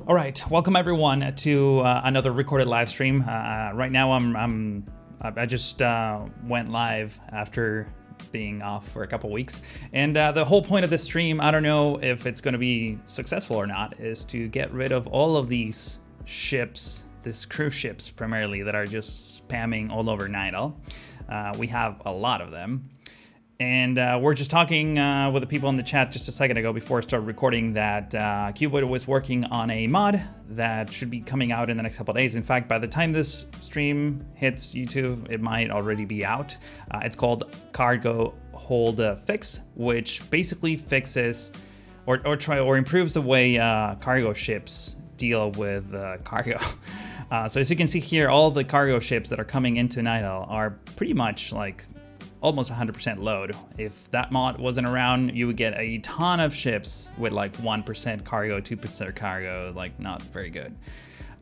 All right, welcome everyone to another recorded live stream. Right now, I just went live after being off for a couple weeks, and the whole point of this stream, I don't know if it's going to be successful or not, is to get rid of all of these ships, these cruise ships primarily, that are just spamming all over Nydal. We have a lot of them. And we're just talking with the people in the chat just a second ago before I started recording that Cuboid was working on a mod that should be coming out in the next couple of days. In fact, by the time this stream hits YouTube, it might already be out. It's called Cargo Hold Fix, which basically fixes or improves the way cargo ships deal with cargo. So as you can see here, all the cargo ships that are coming into Nydal are pretty much like almost 100% load. If that mod wasn't around, you would get a ton of ships with like 1% cargo, 2% cargo, like not very good.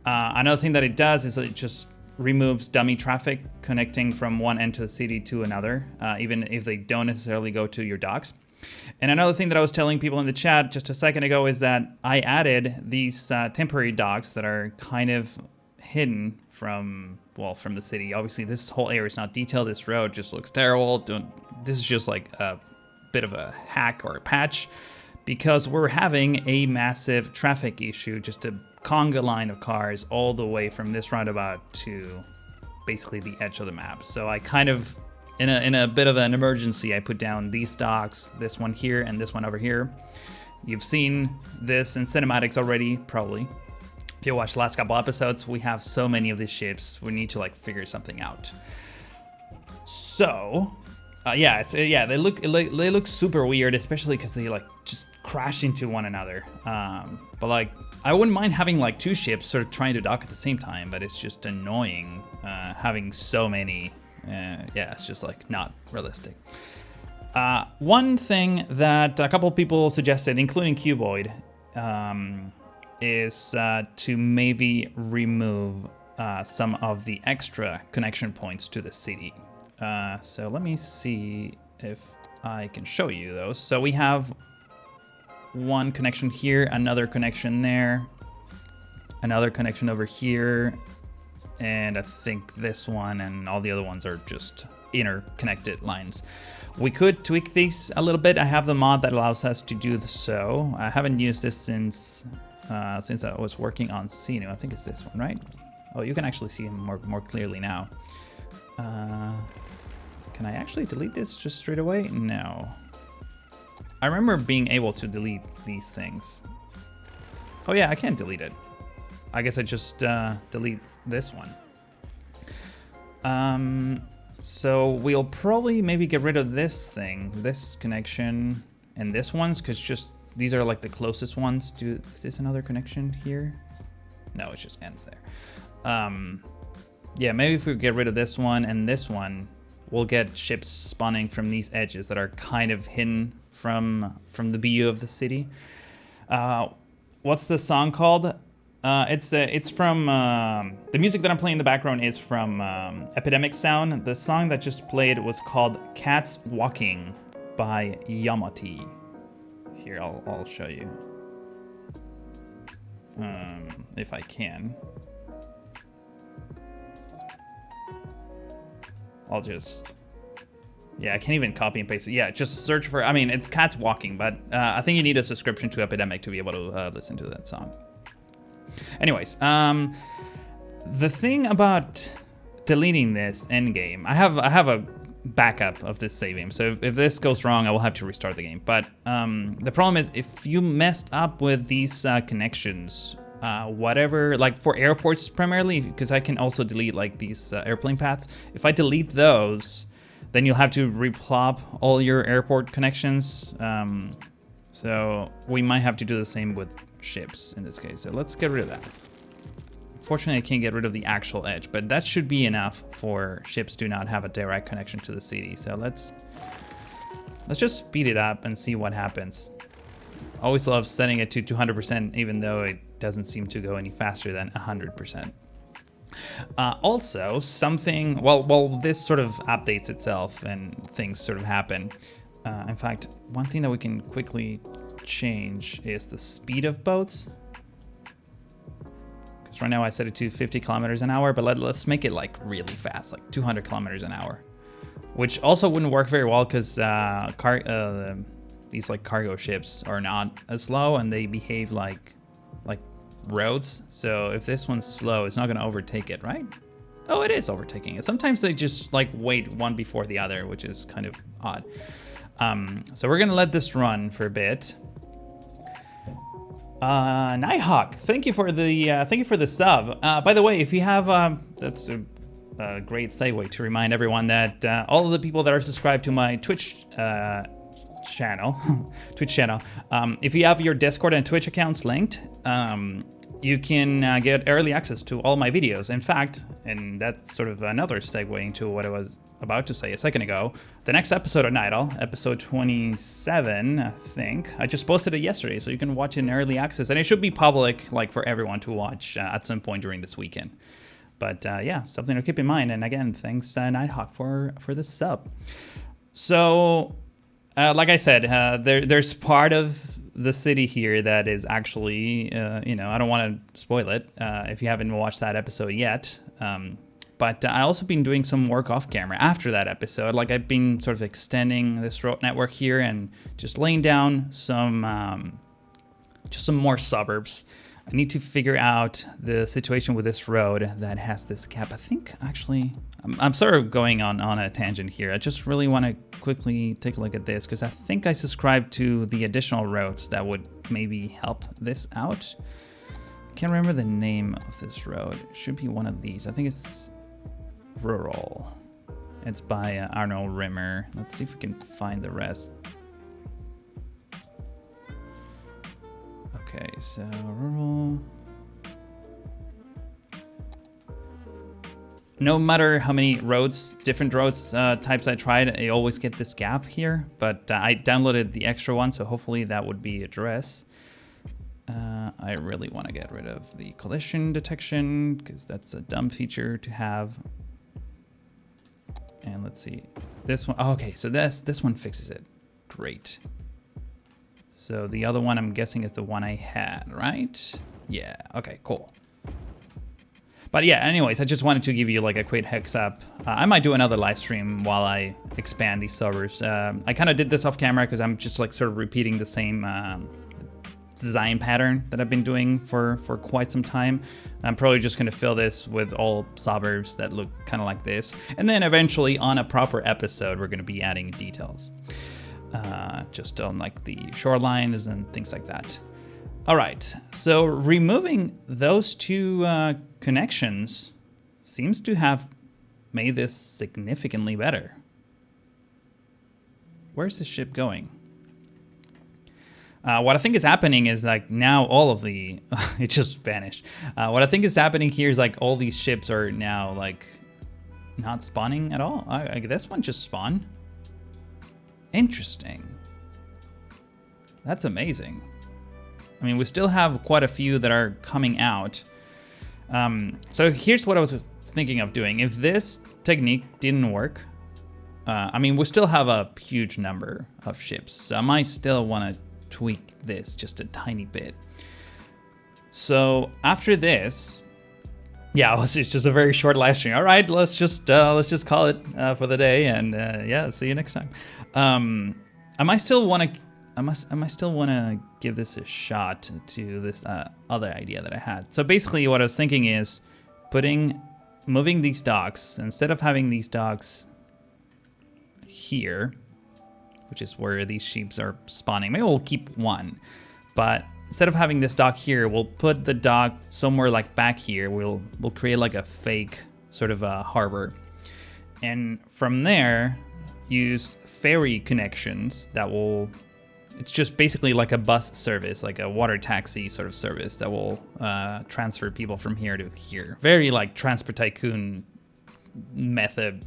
Another thing that it does is it just removes dummy traffic connecting from one end of the city to another, even if they don't necessarily go to your docks. And another thing that I was telling people in the chat just a second ago is that I added these temporary docks that are kind of hidden from the city. Obviously, this whole area is not detailed. This road just looks terrible. This is just like a bit of a hack or a patch because we're having a massive traffic issue, just a conga line of cars all the way from this roundabout to basically the edge of the map. So I kind of, in a bit of an emergency, I put down these docks, this one here and this one over here. You've seen this in cinematics already, probably. If you watched the last couple episodes, we have so many of these ships. We need to like figure something out. So, they look super weird, especially because they like just crash into one another. But like, I wouldn't mind having like two ships sort of trying to dock at the same time, but it's just annoying having so many. It's just like not realistic. One thing that a couple of people suggested, including Cuboid, is to maybe remove some of the extra connection points to the city. So let me see if I can show you those. So we have one connection here, another connection there, another connection over here, and I think this one and all the other ones are just interconnected lines. We could tweak these a little bit. I have the mod that allows us to do so. I haven't used this since I was working on Sinu. I think it's this one, right? Oh, you can actually see him more clearly now. Can I actually delete this just straight away? No. I remember being able to delete these things. Oh yeah, I can delete it. I guess I just delete this one. So we'll probably maybe get rid of this thing, this connection, and this one's, because just these are like the closest ones to. Is this another connection here? No, it just ends there. Yeah, maybe if we get rid of this one and this one, we'll get ships spawning from these edges that are kind of hidden from the view of the city. What's the song called? It's from the music that I'm playing in the background is from Epidemic Sound. The song that just played was called "Cats Walking" by Yamati. Here, I'll show you, if I can. I'll just, I can't even copy and paste it. Yeah, just search for, it's Cats Walking, but I think you need a subscription to Epidemic to be able to listen to that song. Anyways, the thing about deleting this endgame, I have a backup of this save game, so if this goes wrong, I will have to restart the game. But the problem is, if you messed up with these connections, whatever, like for airports primarily, because I can also delete like these airplane paths. If I delete those, then you'll have to replop all your airport connections. So we might have to do the same with ships in this case. So let's get rid of that. Fortunately, I can't get rid of the actual edge, but that should be enough for ships to not have a direct connection to the city. So let's just speed it up and see what happens. Always love setting it to 200%, even though it doesn't seem to go any faster than 100%. Also, something, while this sort of updates itself and things sort of happen, in fact, one thing that we can quickly change is the speed of boats. So right now I set it to 50 kilometers an hour, but let's make it like really fast, like 200 kilometers an hour. Which also wouldn't work very well because these like cargo ships are not as slow and they behave like roads. So if this one's slow, it's not gonna overtake it, right? Oh, it is overtaking it. Sometimes they just like wait one before the other, which is kind of odd. So we're gonna let this run for a bit. Nighthawk, thank you for the sub. By the way, if you have that's a great segue to remind everyone that all of the people that are subscribed to my Twitch channel, if you have your Discord and Twitch accounts linked, you can get early access to all my videos. In fact, and that's sort of another segue into what I was about to say a second ago, the next episode of Nydal, episode 27, I think, I just posted it yesterday, so you can watch it in early access, and it should be public, like for everyone to watch at some point during this weekend. But yeah, something to keep in mind. And again, thanks Nighthawk for the sub. So, like I said, there's part of the city here that is actually, you know, I don't want to spoil it if you haven't watched that episode yet. But I also been doing some work off camera after that episode. Like I've been sort of extending this road network here and just laying down some more suburbs. I need to figure out the situation with this road that has this gap. I think actually, I'm sort of going on a tangent here. I just really want to quickly take a look at this because I think I subscribed to the additional roads that would maybe help this out. I can't remember the name of this road. It should be one of these. I think it's Rural. It's by Arnold Rimmer. Let's see if we can find the rest. Okay, so Rural. No matter how many roads, different roads types I tried, I always get this gap here, but I downloaded the extra one, so hopefully that would be addressed. I really want to get rid of the collision detection because that's a dumb feature to have. And let's see, this one, okay, so this one fixes it. Great. So the other one I'm guessing is the one I had, right? Yeah, okay, cool. But yeah, anyways, I just wanted to give you like a quick heads up. I might do another live stream while I expand these servers. I kind of did this off camera because I'm just like sort of repeating the same design pattern that I've been doing for quite some time. I'm probably just going to fill this with all suburbs that look kind of like this. And then eventually on a proper episode, we're going to be adding details. Just on like the shorelines and things like that. All right, so removing those two connections seems to have made this significantly better. Where's the ship going? What I think is happening is like now all of the, it just vanished. What I think is happening here is like all these ships are now like not spawning at all. This one just spawned. Interesting. That's amazing. I mean, we still have quite a few that are coming out. So here's what I was thinking of doing. If this technique didn't work, I mean, we still have a huge number of ships. So I might still want to tweak this just a tiny bit. So after this, yeah, it's just a very short live stream. All right, let's just call it for the day, and yeah, see you next time. I might still want to give this a shot to this other idea that I had. So basically, what I was thinking is moving these docks instead of having these docks here, which is where these ships are spawning. Maybe we'll keep one, but instead of having this dock here, we'll put the dock somewhere like back here. We'll create like a fake sort of a harbor, and from there use ferry connections that will. It's just basically like a bus service, like a water taxi sort of service that will transfer people from here to here. Very like Transport Tycoon method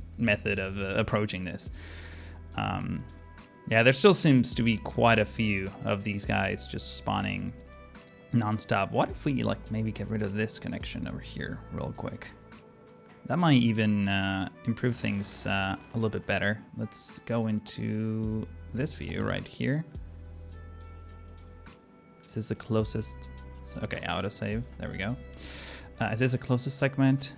of approaching this. Yeah, there still seems to be quite a few of these guys just spawning nonstop. What if we like maybe get rid of this connection over here real quick? That might even improve things a little bit better. Let's go into this view right here. This is the closest. Okay, autosave. There we go. Is this the closest segment?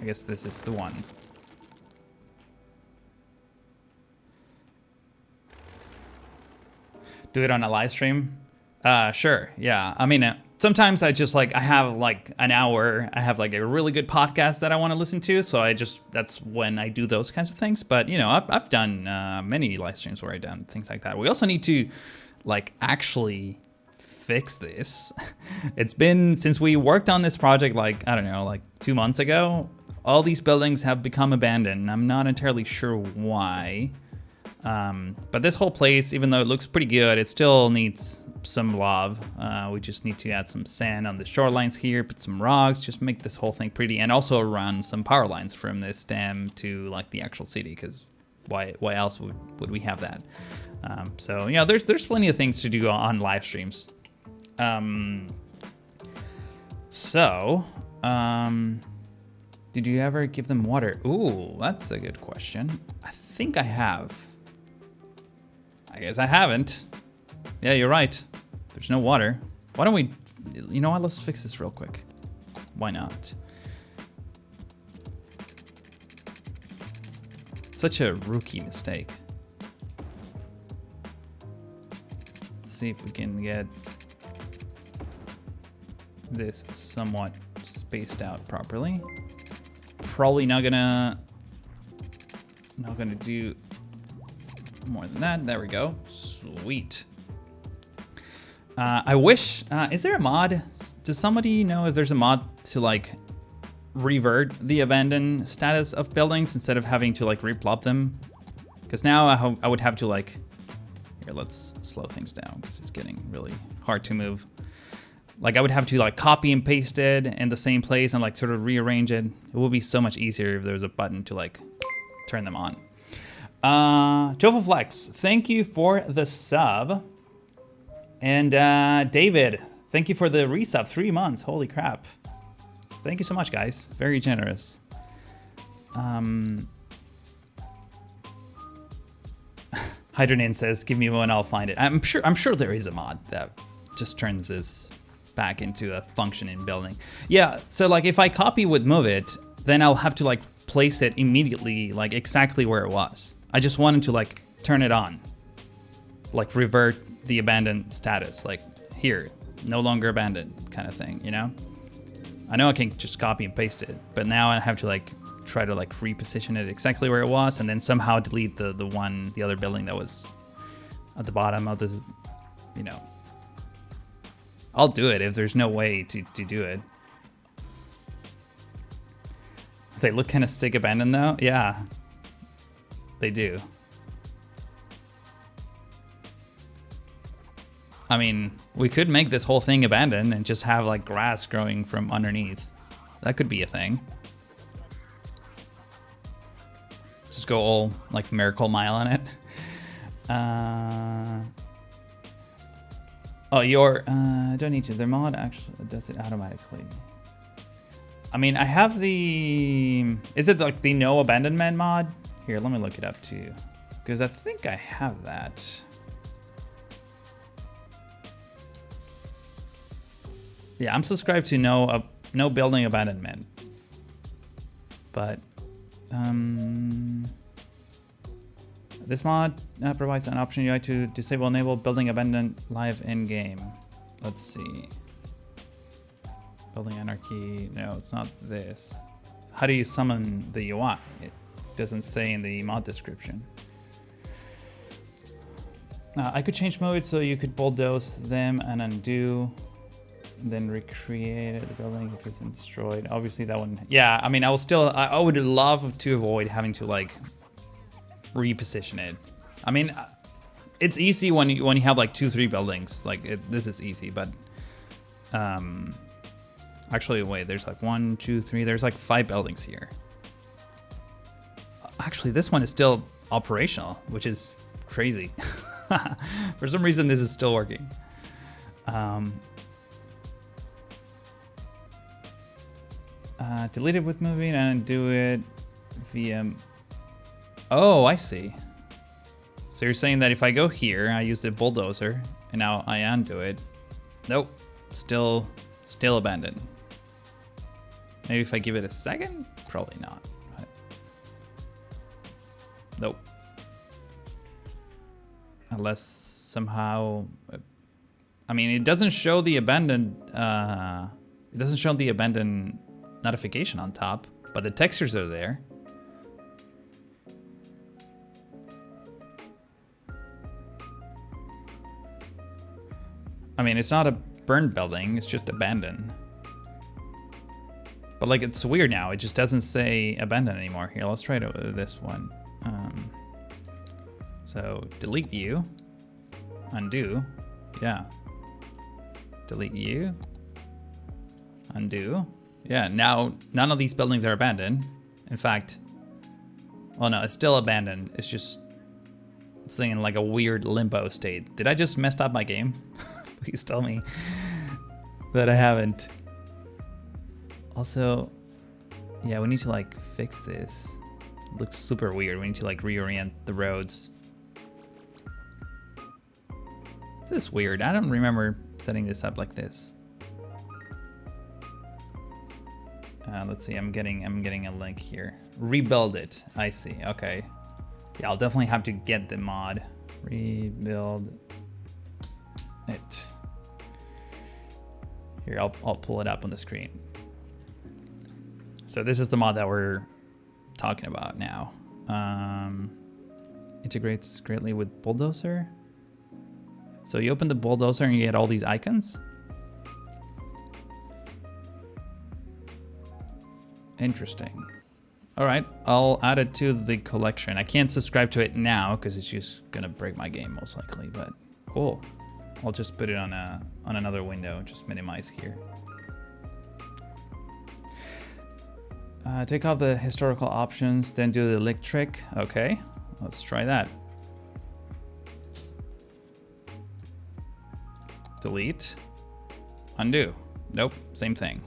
I guess this is the one. Do it on a live stream? Sure, yeah. I mean, sometimes I just like, I have like an hour, I have like a really good podcast that I want to listen to, so that's when I do those kinds of things. But, you know, I've done many live streams where I've done things like that. We also need to like actually fix this. It's been since we worked on this project, like, I don't know, like 2 months ago. All these buildings have become abandoned. I'm not entirely sure why. But this whole place, even though it looks pretty good, it still needs some love. We just need to add some sand on the shorelines here, put some rocks, just make this whole thing pretty, and also run some power lines from this dam to like the actual city, because why else would we have that? So yeah, there's plenty of things to do on live streams. Did you ever give them water? Ooh, that's a good question. I think I have. I guess I haven't. Yeah, you're right. There's no water. Why don't we, you know what, let's fix this real quick. Why not? Such a rookie mistake. Let's see if we can get this somewhat spaced out properly. Probably not gonna do more than that. There we go. Sweet. I wish, is there a mod? Does somebody know if there's a mod to like revert the abandoned status of buildings instead of having to like replop them? Because now I would have to like, here, let's slow things down because it's getting really hard to move. Like I would have to like copy and paste it in the same place and like sort of rearrange it. It would be so much easier if there was a button to like turn them on. Jofaflex, thank you for the sub. And David, thank you for the resub, 3 months, holy crap. Thank you so much, guys, very generous. Hydronin says, give me one, I'll find it. I'm sure there is a mod that just turns this back into a functioning building. Yeah, so like if I copy with move it, then I'll have to like place it immediately, like exactly where it was. I just wanted to like turn it on, like revert the abandoned status, like here, no longer abandoned kind of thing, you know? I know I can just copy and paste it, but now I have to like try to like reposition it exactly where it was and then somehow delete the other building that was at the bottom of the, you know. I'll do it if there's no way to do it. They look kind of sick abandoned though. Yeah, they do. I mean, we could make this whole thing abandoned and just have like grass growing from underneath. That could be a thing. Just go all like Miracle Mile on it. Oh, don't need to. Their mod actually does it automatically. I mean, I have the, is it like the no abandonment mod? Here, let me look it up too. Because I think I have that. Yeah, I'm subscribed to no building abandonment. But, this mod provides an option UI to disable enable building abandonment live in game. Let's see. Building anarchy. No, it's not this. How do you summon the UI? It doesn't say in the mod description. I could change mode so you could bulldoze them and undo, and then recreate the building if it's destroyed. Obviously that one. Yeah, I mean, I would love to avoid having to like reposition it. I mean, it's easy when you have like 2-3 buildings. Like this is easy, but actually wait, there's like 1, 2, 3. There's like 5 buildings here. Actually, this one is still operational, which is crazy. For some reason, this is still working. Delete it with moving and do it via. Oh, I see. So you're saying that if I go here, I use the bulldozer, and now I undo it. Nope. Still abandoned. Maybe if I give it a second? Probably not. But nope. Unless somehow, I mean, it doesn't show the abandoned. It doesn't show the abandoned notification on top, but the textures are there. I mean, it's not a burned building, it's just abandoned. But like, it's weird now, it just doesn't say abandoned anymore. Here, let's try this one. So delete you, undo, yeah. Delete you, undo. Yeah, now none of these buildings are abandoned. In fact, well no, it's still abandoned. It's just, it's in like a weird limbo state. Did I just mess up my game? Please tell me that I haven't. Also, yeah, we need to like fix this. It looks super weird. We need to like reorient the roads. This is weird. I don't remember setting this up like this. Let's see. I'm getting a link here. Rebuild it. I see. Okay. Yeah, I'll definitely have to get the mod. Rebuild it. Here, I'll pull it up on the screen. So this is the mod that we're talking about now. Integrates greatly with Bulldozer. So you open the Bulldozer and you get all these icons. Interesting. All right, I'll add it to the collection. I can't subscribe to it now because it's just gonna break my game most likely, but cool. I'll just put it on another window, just minimize here. Take off the historical options, then do the lick trick. Okay, let's try that. Delete, undo. Nope, same thing.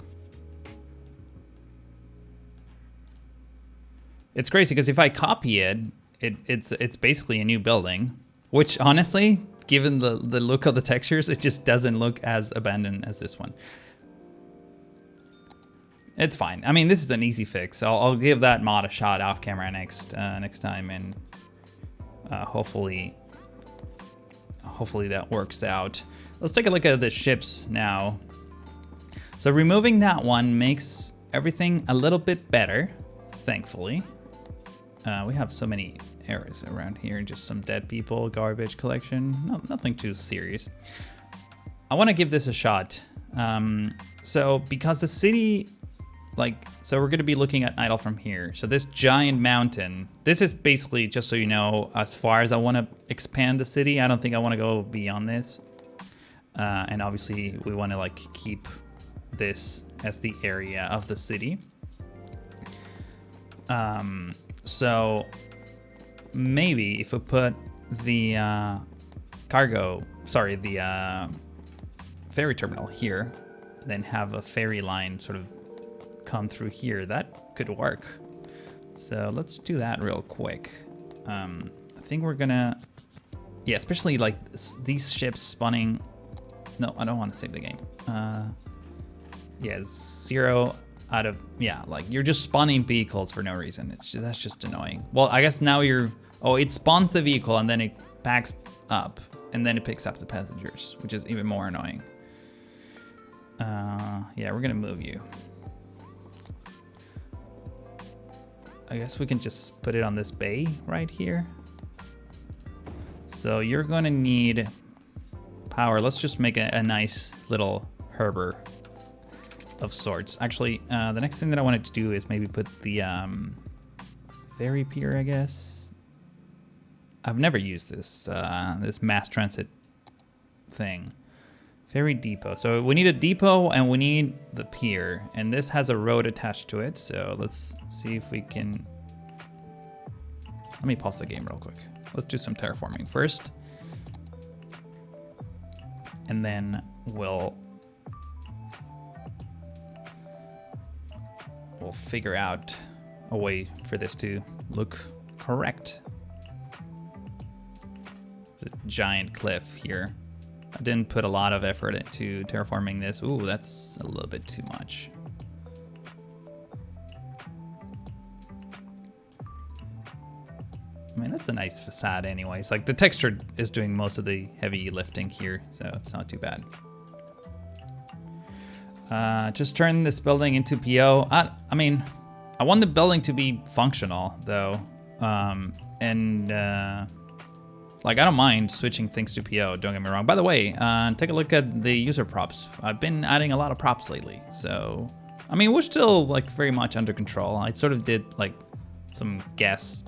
It's crazy because if I copy it, it's basically a new building, which honestly, given the look of the textures, it just doesn't look as abandoned as this one. It's fine. I mean, this is an easy fix. I'll give that mod a shot off camera next time, and hopefully that works out. Let's take a look at the ships now. So removing that one makes everything a little bit better, thankfully. We have so many errors around here, just some dead people, garbage collection, nothing too serious. I want to give this a shot. So because the city, so we're going to be looking at Nydal from here. So this giant mountain, this is basically, just so you know, as far as I want to expand the city. I don't think I want to go beyond this. And obviously we want to like keep this as the area of the city. So maybe if we put the ferry terminal here, then have a ferry line sort of come through here, that could work. So let's do that real quick. I think we're gonna, yeah, especially like these ships spawning. No, I don't want to save the game. Yeah, 0 out of, yeah, like you're just spawning vehicles for no reason. It's just, that's just annoying. Well, I guess now you're, oh, it spawns the vehicle and then it backs up and then it picks up the passengers, which is even more annoying. Yeah, we're gonna move you. I guess we can just put it on this bay right here. So you're gonna need power. Let's just make a nice little Herber of sorts. Actually, the next thing that I wanted to do is maybe put the ferry pier, I guess. I've never used this this mass transit thing. Ferry depot. So we need a depot and we need the pier, and this has a road attached to it. So let's see if we can. Let me pause the game real quick. Let's do some terraforming first, and then we'll figure out a way for this to look correct. It's a giant cliff here. I didn't put a lot of effort into terraforming this. Ooh, that's a little bit too much. I mean, that's a nice facade anyways. Like, the texture is doing most of the heavy lifting here, so it's not too bad. Just turn this building into PO. I mean, I want the building to be functional, though. Like, I don't mind switching things to PO, don't get me wrong. By the way, take a look at the user props. I've been adding a lot of props lately, so... I mean, we're still, like, very much under control. I sort of did, like, some guess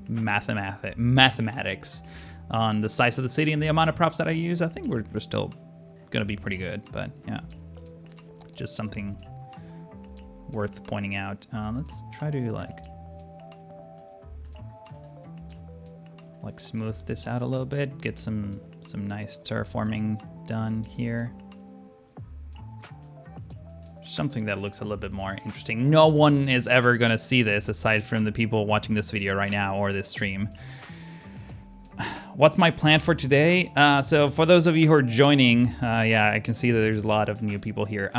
mathematics on the size of the city and the amount of props that I use. I think we're still gonna be pretty good, but yeah. Just something worth pointing out. Let's try to, like smooth this out a little bit, get some nice terraforming done here. Something that looks a little bit more interesting. No one is ever gonna see this aside from the people watching this video right now or this stream. What's my plan for today? So for those of you who are joining, yeah, I can see that there's a lot of new people here.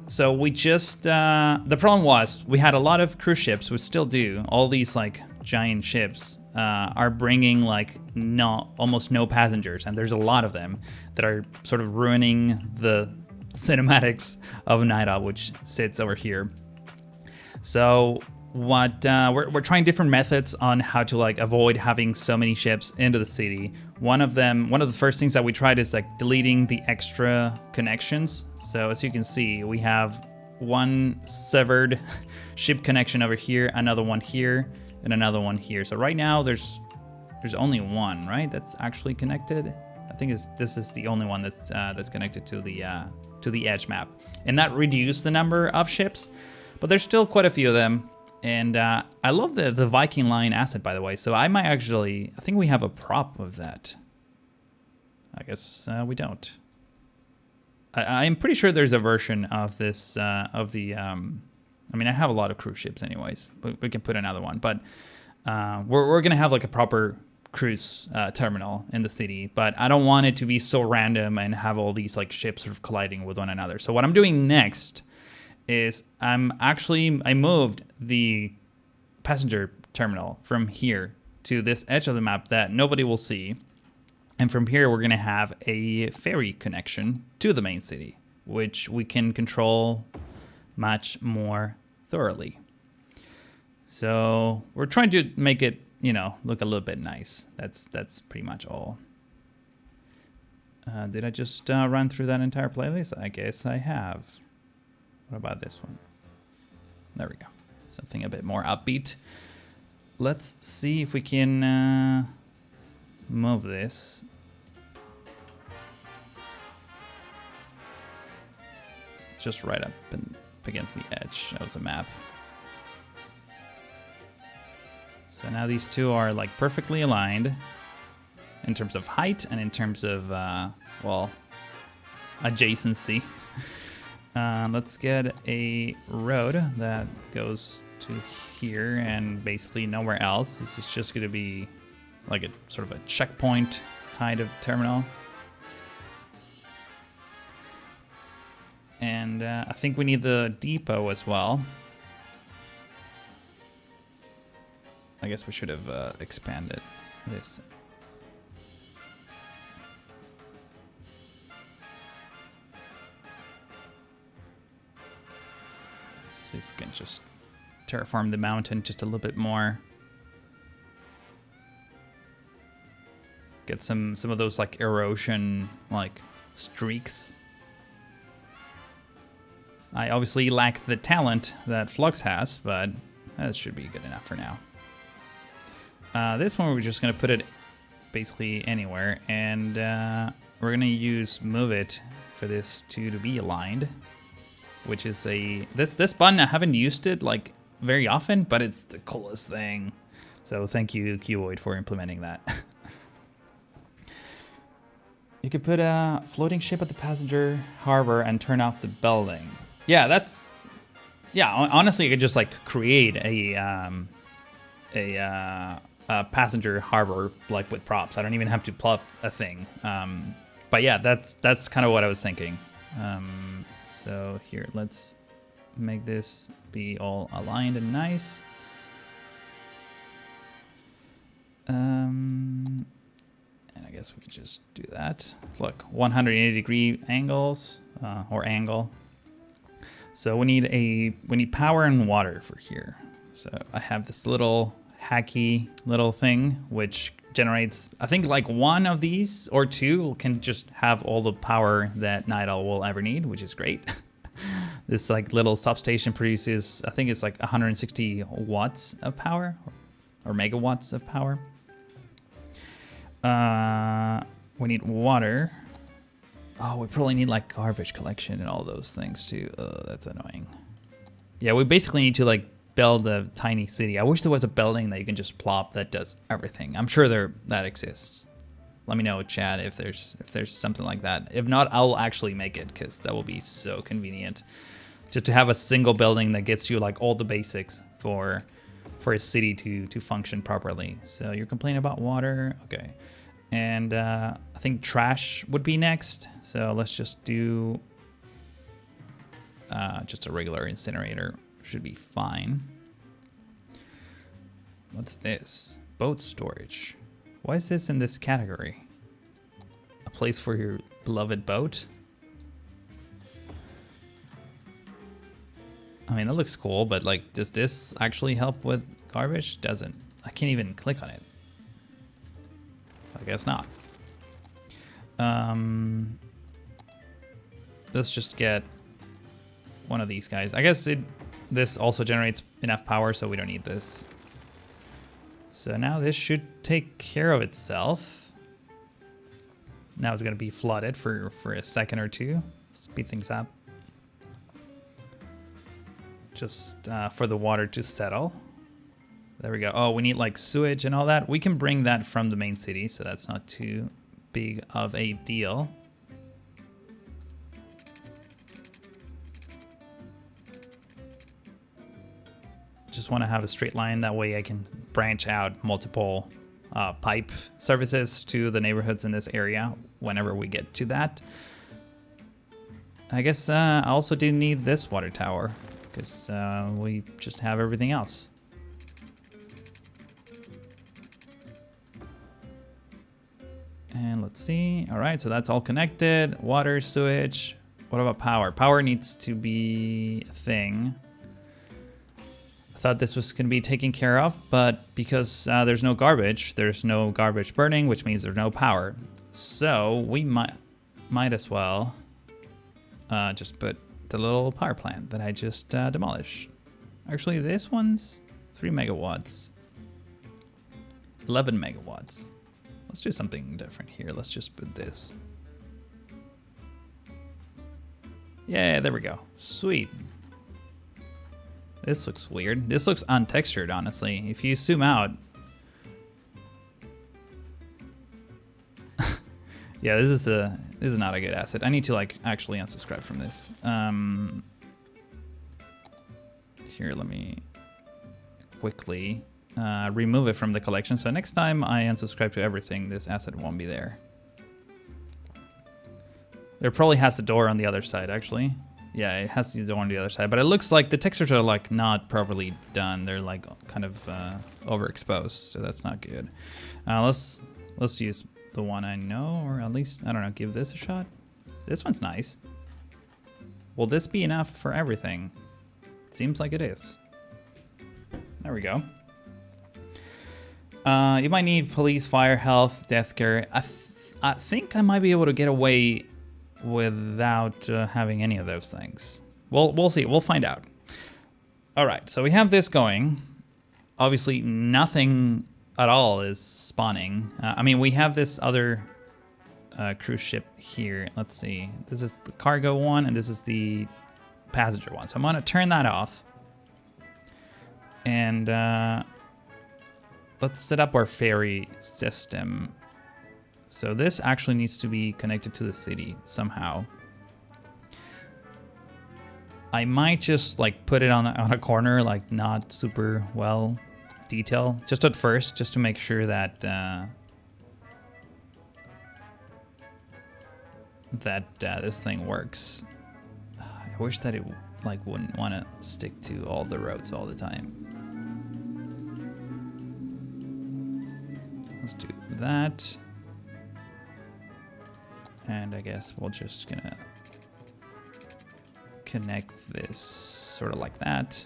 So we just, the problem was we had a lot of cruise ships, we still do. All these like giant ships are bringing like almost no passengers, and there's a lot of them that are sort of ruining the cinematics of Nydal, which sits over here. So what we're trying different methods on how to like avoid having so many ships into the city. One of the first things that we tried is like deleting the extra connections. So as you can see, we have one severed ship connection over here, another one here, and another one here. So right now there's only one, right? That's actually connected. I think this is the only one that's connected to the edge map, and that reduced the number of ships, but there's still quite a few of them. And I love the Viking line asset, by the way. So I might actually, I think we have a prop of that. I guess we don't. I'm pretty sure there's a version of this I mean, I have a lot of cruise ships anyways, but we can put another one. But we're gonna have like a proper cruise terminal in the city, but I don't want it to be so random and have all these like ships sort of colliding with one another. So what I'm doing next is I moved the passenger terminal from here to this edge of the map that nobody will see. And from here, we're gonna have a ferry connection to the main city, which we can control much more thoroughly. So we're trying to make it, you know, look a little bit nice. That's pretty much all. Did I just run through that entire playlist? I guess I have. What about this one? There we go. Something a bit more upbeat. Let's see if we can move this. Just right up against the edge of the map. So now these two are like perfectly aligned in terms of height and in terms of, well, adjacency. Let's get a road that goes to here and basically nowhere else. This is just going to be like a sort of a checkpoint kind of terminal. And I think we need the depot as well. I guess we should have expanded this. Let's see if we can just terraform the mountain just a little bit more. Get some of those like erosion like streaks. I obviously lack the talent that Flux has, but that should be good enough for now. This one we're just gonna put it basically anywhere, and we're gonna use move it for this to be aligned, which is this button. I haven't used it like very often, but it's the coolest thing. So thank you, Cuboid, for implementing that. You could put a floating ship at the passenger harbor and turn off the building. Yeah, honestly, I could just like create a passenger harbor like with props. I don't even have to plop a thing. But yeah, that's kind of what I was thinking. So here, let's make this be all aligned and nice. And I guess we could just do that. Look, 180-degree angles or angle. So we need power and water for here. So I have this little hacky little thing which generates, I think like one of these or two can just have all the power that Nydal will ever need, which is great. This like little substation produces, I think it's like 160 watts of power or megawatts of power. We need water. Oh, we probably need like garbage collection and all those things too. Oh, that's annoying. Yeah, we basically need to like build a tiny city. I wish there was a building that you can just plop that does everything. I'm sure that exists. Let me know, chat, if there's something like that. If not, I'll actually make it because that will be so convenient. Just to have a single building that gets you like all the basics for a city to function properly. So you're complaining about water, okay? And I think trash would be next. So let's just do just a regular incinerator. Should be fine. What's this? Boat storage. Why is this in this category? A place for your beloved boat? I mean, that looks cool, but like, does this actually help with garbage? Doesn't. I can't even click on it. I guess not. Let's just get one of these guys. I guess this also generates enough power, so we don't need this. So now this should take care of itself. Now it's gonna be flooded for a second or two. Speed things up. Just for the water to settle. There we go. Oh, we need like sewage and all that. We can bring that from the main city, so that's not too big of a deal. Just want to have a straight line, that way I can branch out multiple pipe services to the neighborhoods in this area whenever we get to that. I guess I also didn't need this water tower because we just have everything else. And let's see. All right, so that's all connected. Water, sewage. What about power? Power needs to be a thing. I thought this was going to be taken care of, but because there's no garbage burning, which means there's no power. So we might as well just put the little power plant that I just demolished. Actually, this one's 3 megawatts. 11 megawatts. Let's do something different here. Let's just put this. Yeah, there we go. Sweet. This looks weird. This looks untextured, honestly. If you zoom out. Yeah, this is not a good asset. I need to like actually unsubscribe from this. Here, let me quickly remove it from the collection. So next time I unsubscribe to everything, this asset won't be there. There probably has the door on the other side, actually. Yeah, it has the door on the other side, but it looks like the textures are like not properly done. They're like kind of overexposed, so that's not good. Let's use the one I know, or at least, I don't know, give this a shot. This one's nice. Will this be enough for everything? It seems like it is. There we go. You might need police, fire, health, death care. I think I might be able to get away without having any of those things. We'll see. We'll find out. All right, so we have this going. Obviously, nothing at all is spawning. I mean, we have this other cruise ship here. Let's see. This is the cargo one, and this is the passenger one. So I'm going to turn that off. And let's set up our ferry system. So this actually needs to be connected to the city somehow. I might just like put it on a corner, like not super well detailed, just at first, just to make sure that that this thing works. I wish that it like wouldn't want to stick to all the roads all the time. Let's do that. And I guess we're just gonna connect this sort of like that.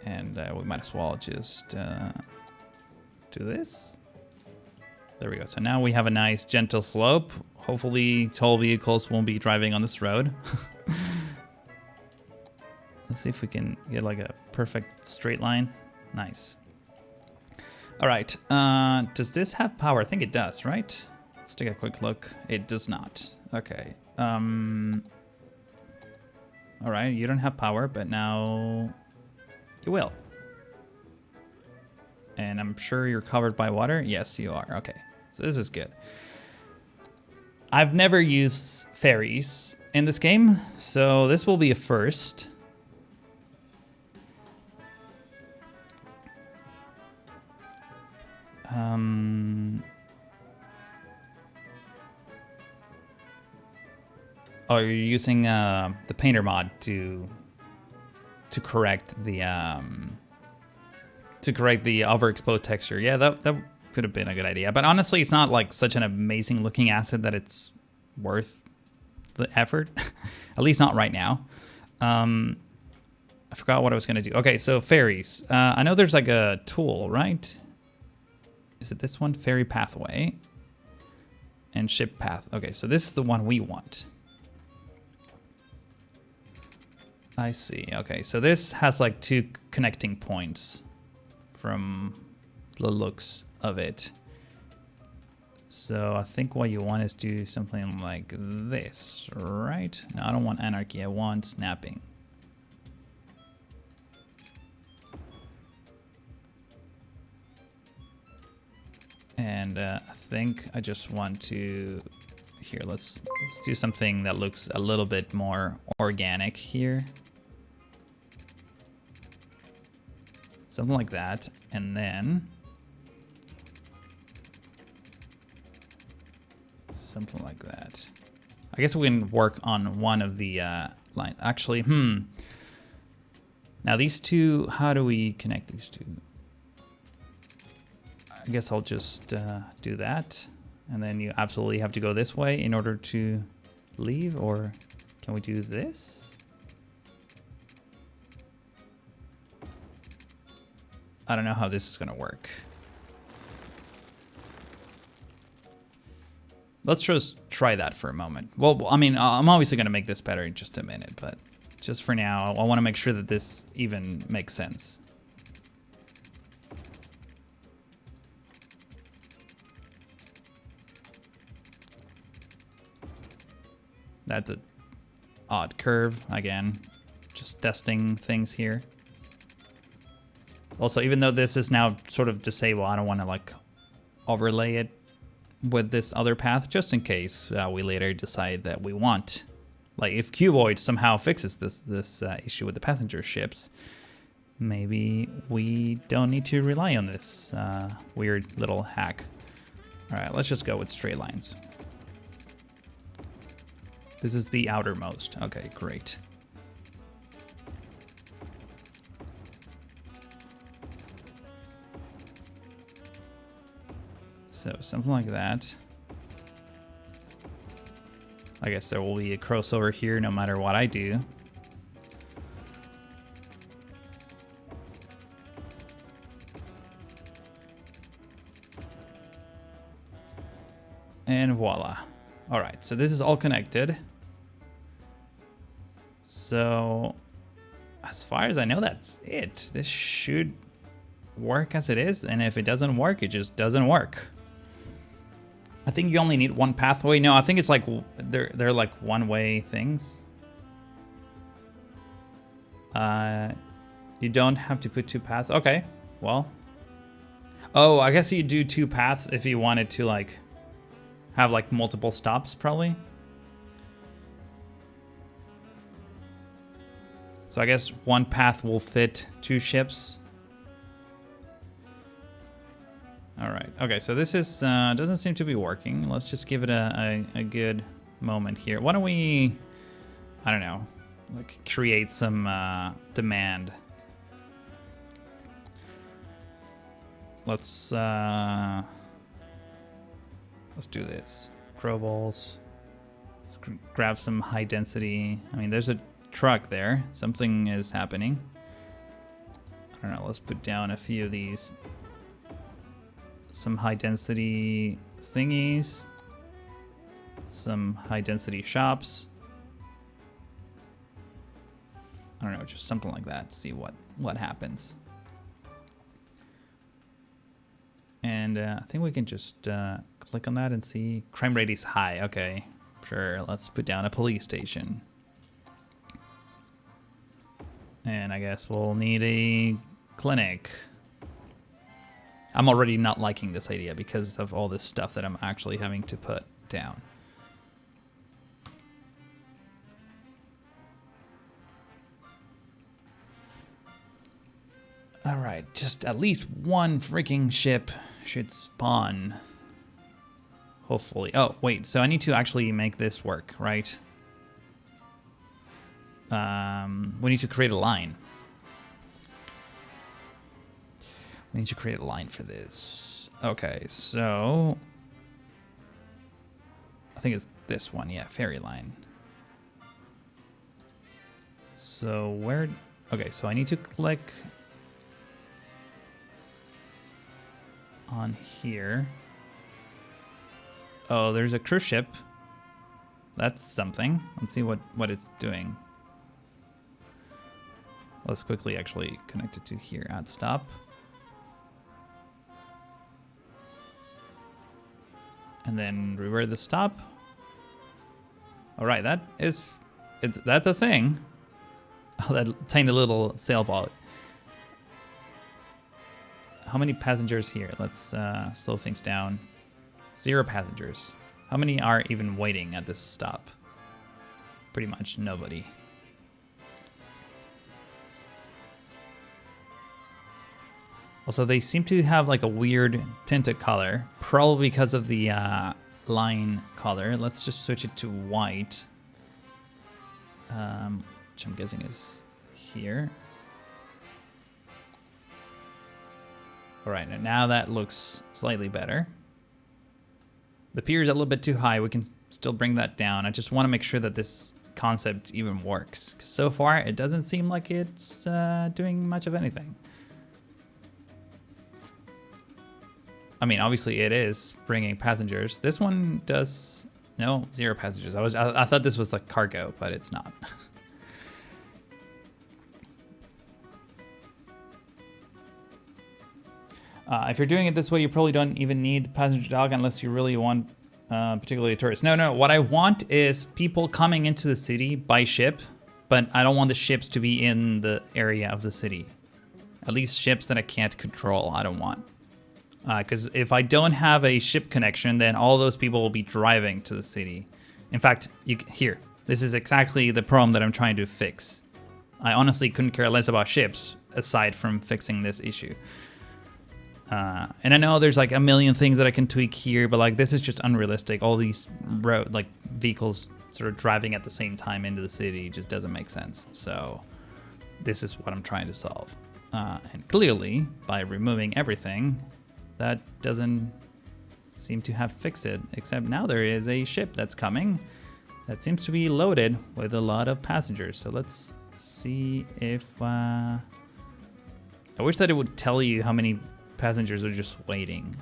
And we might as well just do this. There we go. So now we have a nice gentle slope. Hopefully tall vehicles won't be driving on this road. Let's see if we can get like a perfect straight line. Nice. All right. Does this have power? I think it does, right? Let's take a quick look. It does not. Okay. All right. You don't have power, but now you will. And I'm sure you're covered by water. Yes, you are. Okay. So this is good. I've never used ferries in this game, so this will be a first. Oh, you're using the painter mod to correct the overexposed texture. Yeah, that could have been a good idea. But honestly, it's not like such an amazing looking asset that it's worth the effort. At least not right now. I forgot what I was gonna do. Okay, so ferries. I know there's like a tool, right? Is it this one? Ferry pathway and ship path. Okay, so this is the one we want. I see. Okay, so this has like 2 connecting points from the looks of it. So I think what you want is do something like this, right? No, I don't want anarchy. I want snapping. And I think I just want to, here, let's do something that looks a little bit more organic here. Something like that, and then something like that. I guess we can work on one of the lines. Actually, now these two, how do we connect these two? I guess I'll just do that. And then you absolutely have to go this way in order to leave, or can we do this? I don't know how this is gonna work. Let's just try that for a moment. Well, I mean, I'm obviously gonna make this better in just a minute, but just for now, I wanna make sure that this even makes sense. That's an odd curve, again, just testing things here. Also, even though this is now sort of disabled, I don't want to like overlay it with this other path, just in case we later decide that we want. Like if Cuboid somehow fixes this issue with the passenger ships, maybe we don't need to rely on this weird little hack. All right, let's just go with straight lines. This is the outermost. Okay, great. So something like that. I guess there will be a crossover here no matter what I do. And voila. All right, so this is all connected. So as far as I know, that's it. This should work as it is, and if it doesn't work, it just doesn't work. I think you only need one pathway. No, I think it's like they're like one-way things. You don't have to put 2 paths. Okay, well. Oh, I guess you do 2 paths if you wanted to like have like multiple stops, probably. So I guess one path will fit 2 ships. All right. Okay, so this is doesn't seem to be working. Let's just give it a good moment here. Why don't we, I don't know, like create some demand. Let's do this. Crow balls. Let's grab some high density. I mean, there's a truck there. Something is happening. I don't know. Let's put down a few of these. Some high density thingies. Some high density shops. I don't know, just something like that. See what happens. And I think we can just click on that and see. Crime rate is high. Okay, sure. Let's put down a police station. And I guess we'll need a clinic. I'm already not liking this idea because of all this stuff that I'm actually having to put down. All right, just at least one freaking ship should spawn. Hopefully. Oh, wait, so I need to actually make this work, right? We need to create a line. We need to create a line for this. Okay, so I think it's this one, yeah, ferry line. So where, okay, so I need to click on here. Oh, there's a cruise ship. That's something. Let's see what it's doing. Let's quickly actually connect it to here at stop. And then revert the stop. All right, that's a thing. Oh, that tiny little sailboat. How many passengers here? Let's slow things down. 0 passengers. How many are even waiting at this stop? Pretty much nobody. Also, they seem to have like a weird tinted color, probably because of the line color. Let's just switch it to white, which I'm guessing is here. All right, and now that looks slightly better. The pier is a little bit too high. We can still bring that down. I just want to make sure that this concept even works. So far, it doesn't seem like it's doing much of anything. I mean, obviously it is bringing passengers. This one does, no, 0 passengers. I thought this was like cargo, but it's not. If you're doing it this way, you probably don't even need passenger dog unless you really want particularly a tourist. No, what I want is people coming into the city by ship, but I don't want the ships to be in the area of the city. At least ships that I can't control, I don't want. Because if I don't have a ship connection, then all those people will be driving to the city. In fact, here, this is exactly the problem that I'm trying to fix. I honestly couldn't care less about ships aside from fixing this issue. And I know there's like a million things that I can tweak here, but like this is just unrealistic. All these vehicles sort of driving at the same time into the city just doesn't make sense. So this is what I'm trying to solve. And clearly, by removing everything, that doesn't seem to have fixed it, except now there is a ship that's coming that seems to be loaded with a lot of passengers. So let's see if... I wish that it would tell you how many passengers are just waiting.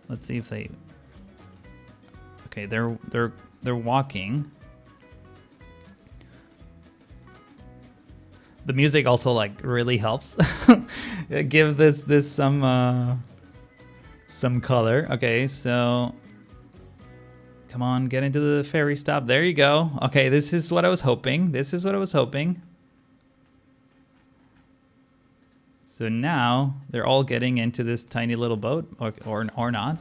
Let's see if they... Okay, they're walking. The music also like really helps give this some color. Okay, so come on, get into the ferry stop. There you go. Okay, this is what I was hoping. So now they're all getting into this tiny little boat, or not.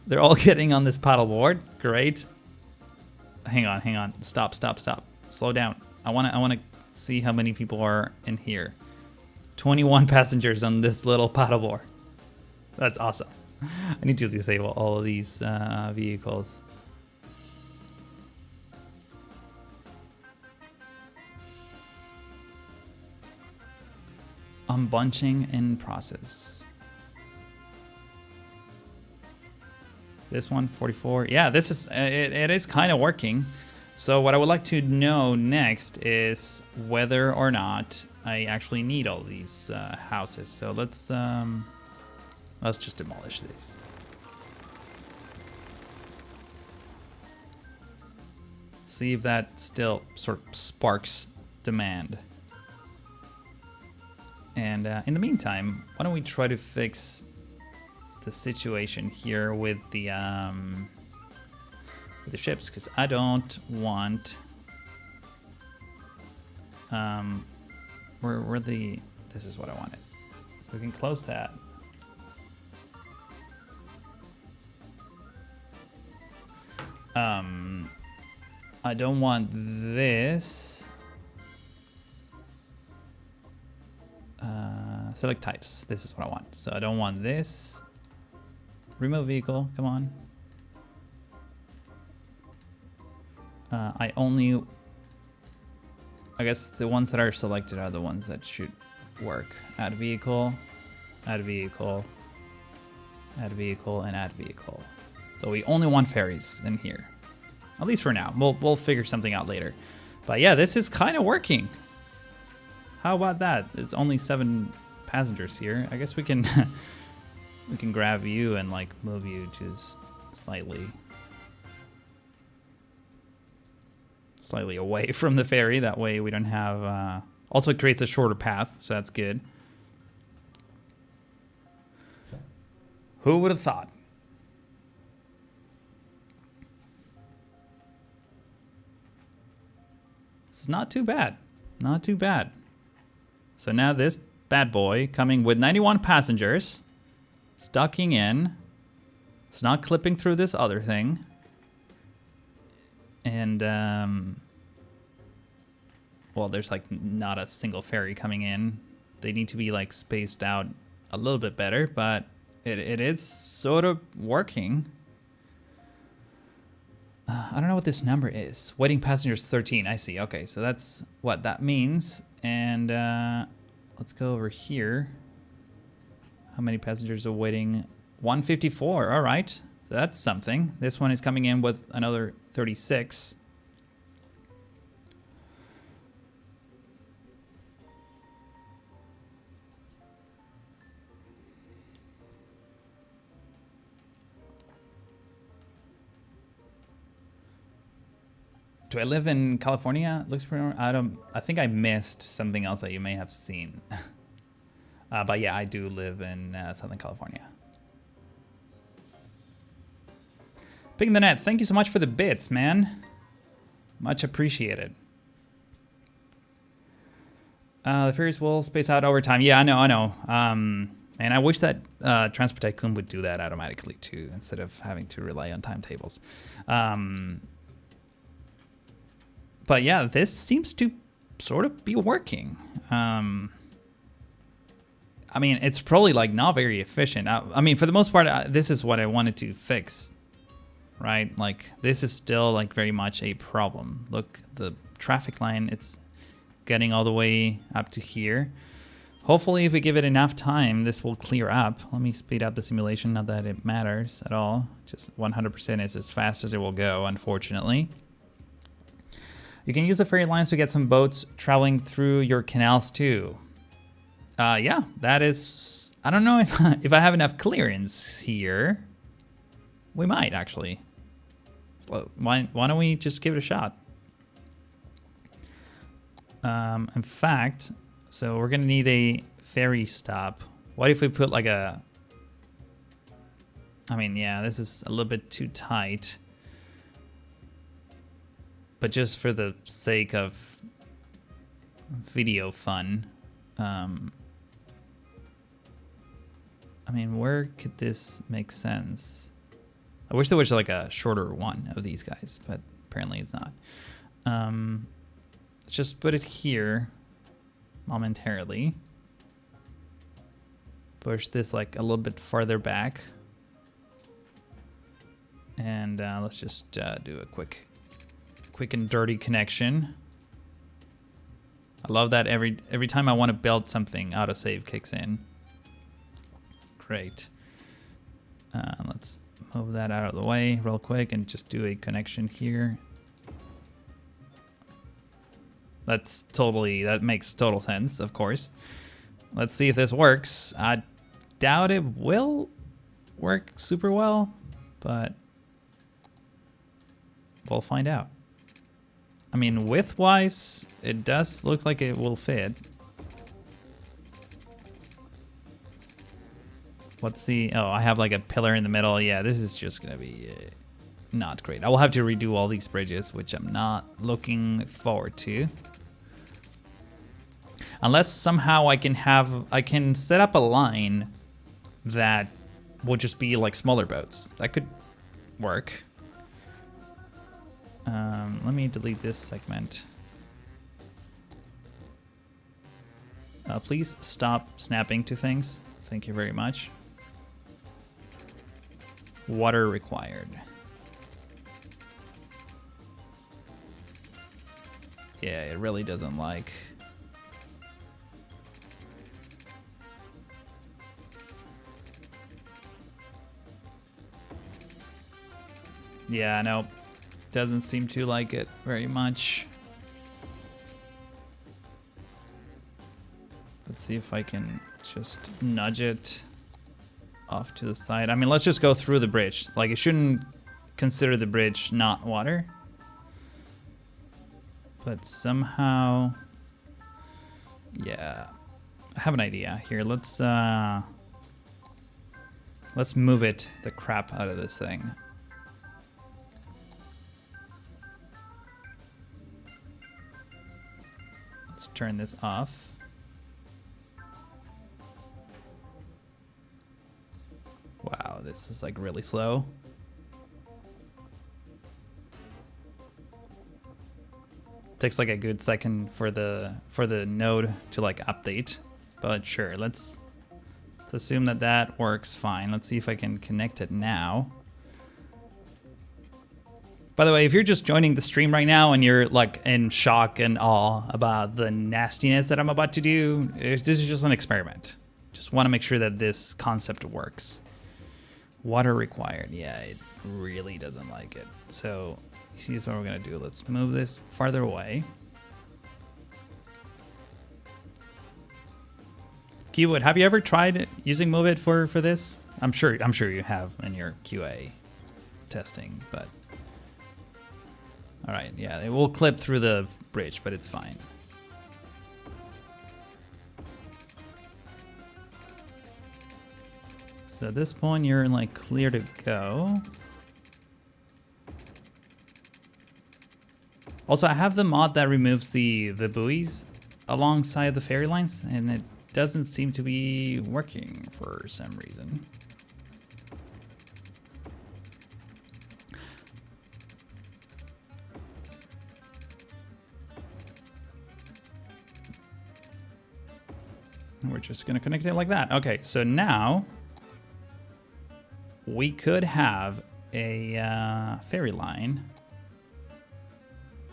They're all getting on this paddleboard. Great. Hang on. Stop. Slow down. I wanna see how many people are in here. 21 passengers on this little paddleboard. That's awesome. I need to disable all of these vehicles. Unbunching in process. This one, 44. Yeah, this is it is kind of working. So what I would like to know next is whether or not I actually need all these houses. So let's just demolish this. See if that still sort of sparks demand. And in the meantime, why don't we try to fix the situation here with the ships, because I don't want where the this is what I wanted. So we can close that. I don't want this. Select types. This is what I want. So I don't want this. Remove vehicle. Come on. I guess the ones that are selected are the ones that should work. Add vehicle, add vehicle, add vehicle, and add vehicle. So we only want ferries in here, at least for now. We'll figure something out later. But yeah, this is kind of working. How about that? There's only 7 passengers here. I guess we can we can grab you and like move you just slightly away from the ferry. That way we don't have also it creates a shorter path, so that's good. Who would have thought? It's not too bad. Not too bad. So now this bad boy coming with 91 passengers, docking in. It's not clipping through this other thing. And, well, there's like not a single ferry coming in. They need to be like spaced out a little bit better, but it is sort of working. I don't know what this number is. Waiting passengers 13, I see. Okay, so that's what that means. And let's go over here. How many passengers are waiting? 154, all right. So that's something. This one is coming in with another 36. Do I live in California? Looks pretty. I think I missed something else that you may have seen. But yeah, I do live in Southern California. Picking the Nets, thank you so much for the bits, man. Much appreciated. The ferries will space out over time. Yeah, I know. And I wish that Transport Tycoon would do that automatically too, instead of having to rely on timetables. But yeah, this seems to sort of be working. I mean, it's probably like not very efficient. I mean, for the most part, this is what I wanted to fix, right? Like this is still like very much a problem. Look, the traffic line, it's getting all the way up to here. Hopefully, if we give it enough time, this will clear up. Let me speed up the simulation, not that it matters at all. Just 100% is as fast as it will go, unfortunately. You can use the ferry lines to get some boats traveling through your canals too. Yeah, that is, I don't know if I have enough clearance here. We might actually. Why don't we just give it a shot? In fact, so we're gonna need a ferry stop. What if we put like a, I mean, yeah, this is a little bit too tight. But just for the sake of video fun, I mean, where could this make sense? I wish there was like a shorter one of these guys, but apparently it's not. Let's just put it here momentarily. Push this like a little bit farther back. And let's just do a quick and dirty connection. I love that every time I want to build something, autosave kicks in. Great. Let's move that out of the way real quick and just do a connection here. That makes total sense, of course. Let's see if this works. I doubt it will work super well, but we'll find out. I mean, width-wise, it does look like it will fit. What's the... Oh, I have like a pillar in the middle. Yeah, this is just gonna be not great. I will have to redo all these bridges, which I'm not looking forward to. Unless somehow I can set up a line that will just be like smaller boats. That could work. Let me delete this segment. Please stop snapping to things. Thank you very much. Water required. Yeah, it really doesn't like... Yeah, no. Doesn't seem to like it very much. Let's see if I can just nudge it off to the side. I mean, let's just go through the bridge. Like, it shouldn't consider the bridge not water. But somehow... Yeah. I have an idea here. Let's move it the crap out of this thing. Let's turn this off. Wow, this is like really slow. Takes like a good second for the node to like update, but sure, let's assume that that works fine. Let's see if I can connect it now. By the way, if you're just joining the stream right now and you're like in shock and awe about the nastiness that I'm about to do, this is just an experiment. Just want to make sure that this concept works. Water required. Yeah, it really doesn't like it. So, here's what we're gonna do. Let's move this farther away. Keywood, have you ever tried using Move It for this? I'm sure you have in your QA testing, but... Alright, yeah, it will clip through the bridge, but it's fine. So at this point, you're like clear to go. Also, I have the mod that removes the buoys alongside the ferry lines, and it doesn't seem to be working for some reason. We're just gonna connect it like that. Okay, so now we could have a ferry line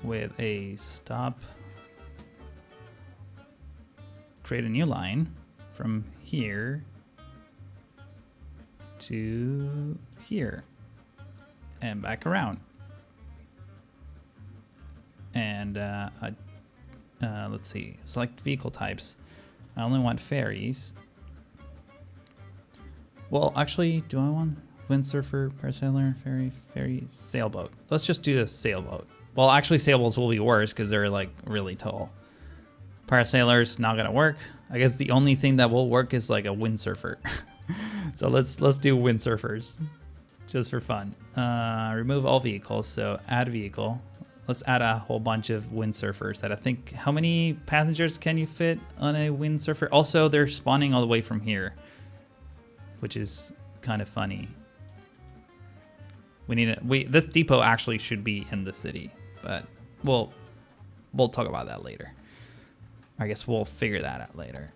with a stop. Create a new line from here to here and back around. And let's see, select vehicle types. I only want ferries. Well, actually, do I want windsurfer, parasailer, ferry, sailboat? Let's just do a sailboat. Well, actually, sailboats will be worse because they're like really tall. Parasailers not gonna work. I guess the only thing that will work is like a windsurfer. So let's do windsurfers, just for fun. Remove all vehicles. So add vehicle. Let's add a whole bunch of windsurfers that I think, how many passengers can you fit on a windsurfer? Also, they're spawning all the way from here, which is kind of funny. We need this depot actually should be in the city, but we'll we'll talk about that later. I guess we'll figure that out later.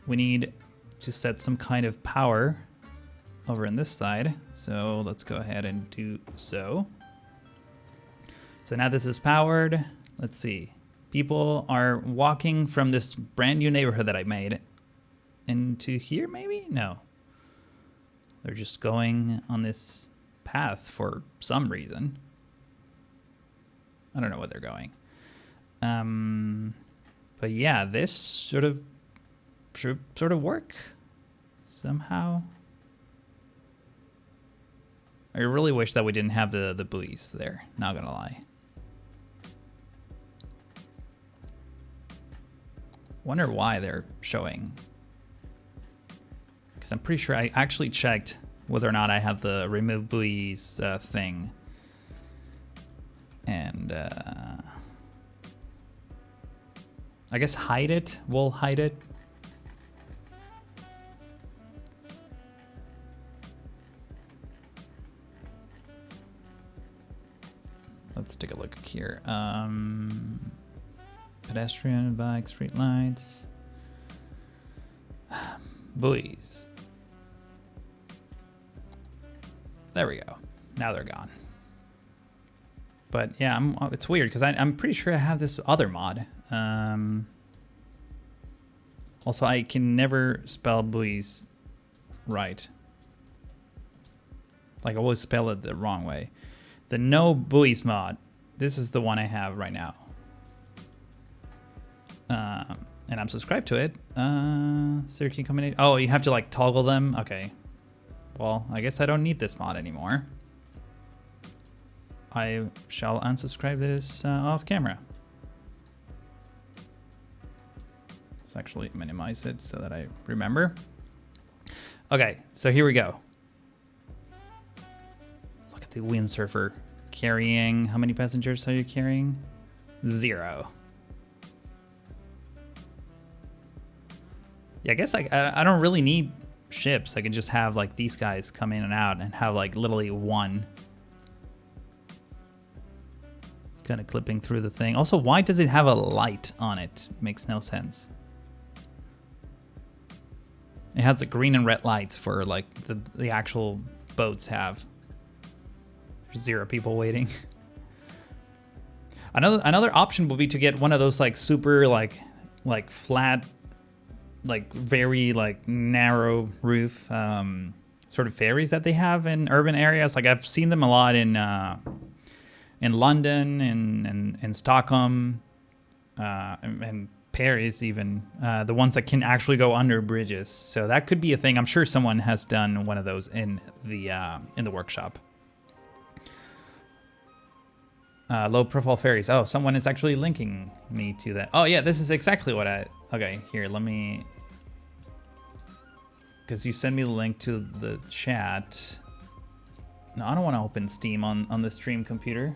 We need to set some kind of power over on this side. So let's go ahead and do so. So now this is powered. Let's see. People are walking from this brand new neighborhood that I made into here, maybe? No. They're just going on this path for some reason. I don't know where they're going. But yeah, this should sort of work somehow. I really wish that we didn't have the buoys there, not gonna lie. Wonder why they're showing. Because I'm pretty sure I actually checked whether or not I have the remove buoys thing. And I guess hide it. We'll hide it. Let's take a look here. Pedestrian, bike, street lights, buoys. There we go. Now they're gone. But yeah, it's weird because I'm pretty sure I have this other mod. Also, I can never spell buoys right. Like I always spell it the wrong way. The no buoys mod. This is the one I have right now. And I'm subscribed to it. Circuit combination. Oh, you have to like toggle them. Okay. Well, I guess I don't need this mod anymore. I shall unsubscribe this off camera. Let's actually minimize it so that I remember. Okay, so here we go. Look at the windsurfer carrying. How many passengers are you carrying? 0. Yeah, I guess like I don't really need ships. I can just have like these guys come in and out and have like literally one. It's kind of clipping through the thing. Also, why does it have a light on it? Makes no sense. It has the green and red lights for like the actual boats have. There's 0 people waiting. Another option would be to get one of those like super like flat, like very like narrow roof sort of ferries that they have in urban areas. Like I've seen them a lot in London and Stockholm and Paris even, the ones that can actually go under bridges. So that could be a thing. I'm sure someone has done one of those in the workshop. Low profile ferries. Oh, someone is actually linking me to that. Oh yeah, this is exactly what okay, here, let me, because you sent me the link to the chat. No, I don't want to open Steam on the stream computer.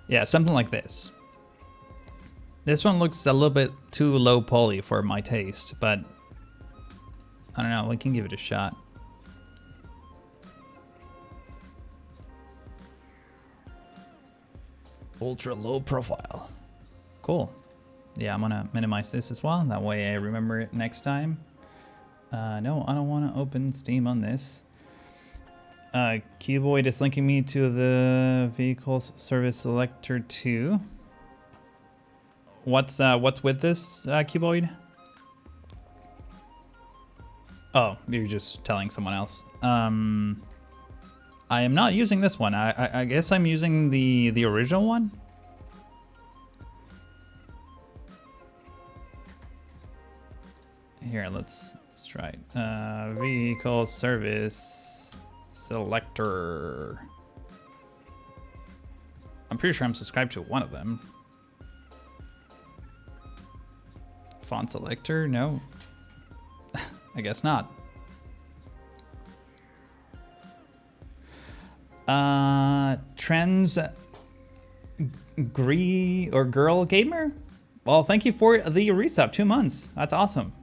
Yeah, something like this. This one looks a little bit too low poly for my taste, but I don't know, we can give it a shot. Ultra low profile. Cool. Yeah, I'm gonna minimize this as well. That way I remember it next time. No, I don't want to open Steam on this. Cuboid is linking me to the vehicle service selector 2. What's with this, Cuboid? Oh, you're just telling someone else. I am not using this one. I guess I'm using the original one. Here, let's try it. Vehicle service selector. I'm pretty sure I'm subscribed to one of them. Font selector? No. I guess not. Trends Girl Gamer? Well, thank you for the resub. 2 months. That's awesome.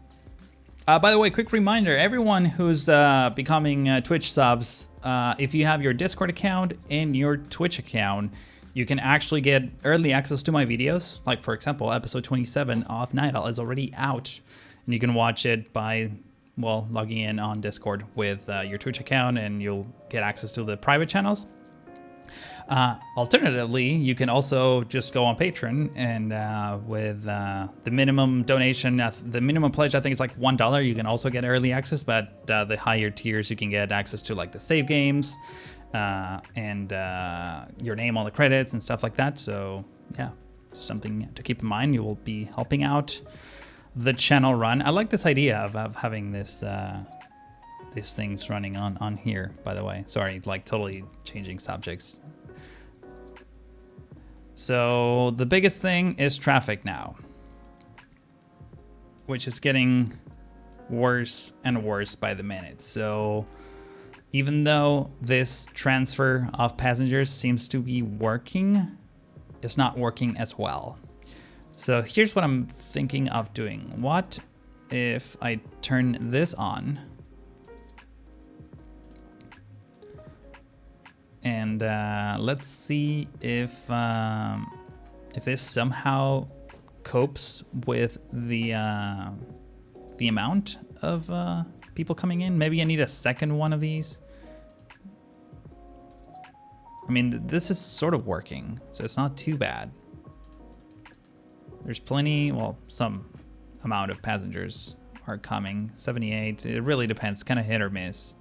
By the way, quick reminder, everyone who's becoming Twitch subs, if you have your Discord account and your Twitch account, you can actually get early access to my videos. Like, for example, episode 27 of Nydal is already out, and you can watch it by, well, logging in on Discord with your Twitch account, and you'll get access to the private channels. Alternatively, you can also just go on Patreon, and with the minimum donation, the minimum pledge, I think is like $1. You can also get early access, but the higher tiers, you can get access to like the save games, and your name on the credits and stuff like that. So yeah, something to keep in mind. You will be helping out the channel run. I like this idea of having this these things running on here, by the way. Sorry, like totally changing subjects. So the biggest thing is traffic now, which is getting worse and worse by the minute. So even though this transfer of passengers seems to be working, it's not working as well. So here's what I'm thinking of doing. What if I turn this on? And let's see if this somehow copes with the amount of people coming in. Maybe I need a second one of these. I mean, this is sort of working, so it's not too bad. There's plenty, well, some amount of passengers are coming. 78, it really depends, kind of hit or miss.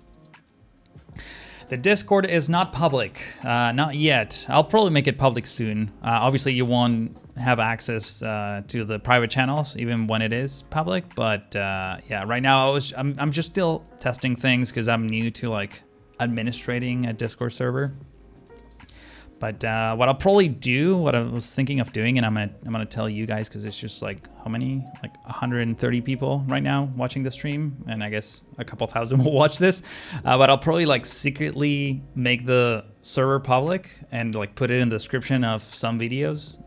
The Discord is not public, not yet. I'll probably make it public soon. Obviously, you won't have access to the private channels, even when it is public. But yeah, right now I'm just still testing things because I'm new to like administrating a Discord server. But what I'll probably do, what I was thinking of doing, and I'm gonna tell you guys because it's just like how many, like 130 people right now watching the stream, and I guess a couple thousand will watch this. But I'll probably like secretly make the server public and like put it in the description of some videos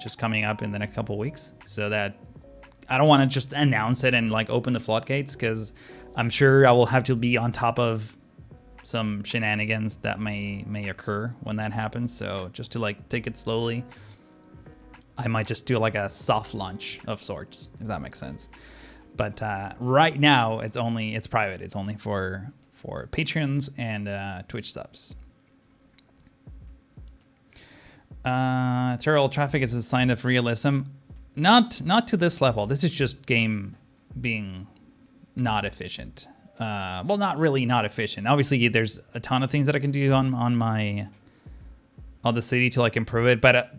just coming up in the next couple weeks, so that I don't want to just announce it and like open the floodgates, because I'm sure I will have to be on top of some shenanigans that may occur when that happens. So just to like take it slowly, I might just do like a soft launch of sorts, if that makes sense. But right now it's private. It's only for Patreons and Twitch subs. Terrible traffic is a sign of realism. Not to this level. This is just game being not efficient. Well, not really not efficient. Obviously, there's a ton of things that I can do on the city to like improve it, but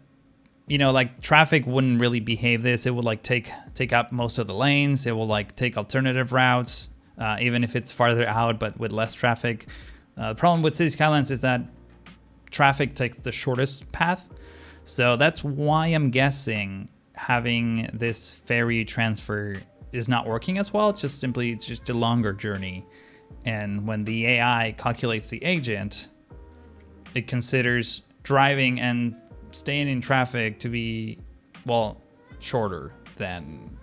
you know, like traffic wouldn't really behave this. It would like take up most of the lanes. It will like take alternative routes, even if it's farther out, but with less traffic. The problem with City Skylines is that traffic takes the shortest path, so that's why I'm guessing having this ferry transfer is not working as well. It's just a longer journey, and when the AI calculates the agent, it considers driving and staying in traffic to be, well, shorter than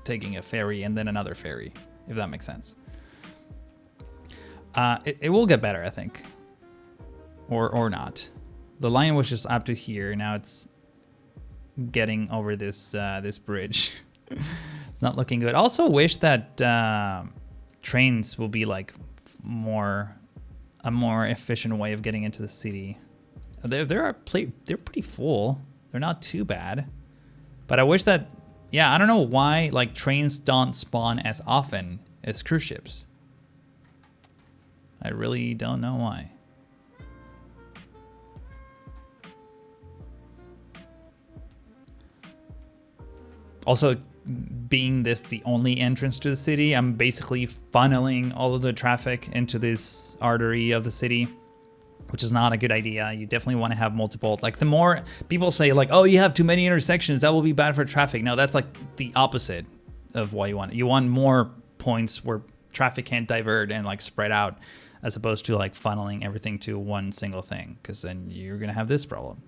taking a ferry and then another ferry, if that makes sense. It will get better, I think, or not. The line was just up to here. Now it's getting over this this bridge. It's not looking good. Also wish that trains will be like a more efficient way of getting into the city. They're pretty full. They're not too bad, but I wish that, yeah, I don't know why like trains don't spawn as often as cruise ships. I really don't know why. Also, being this the only entrance to the city, I'm basically funneling all of the traffic into this artery of the city, which is not a good idea. You definitely want to have multiple, like the more people say like, oh, you have too many intersections, that will be bad for traffic. No, that's like the opposite of what you want. You want more points where traffic can't divert and like spread out, as opposed to like funneling everything to one single thing, because then you're gonna have this problem.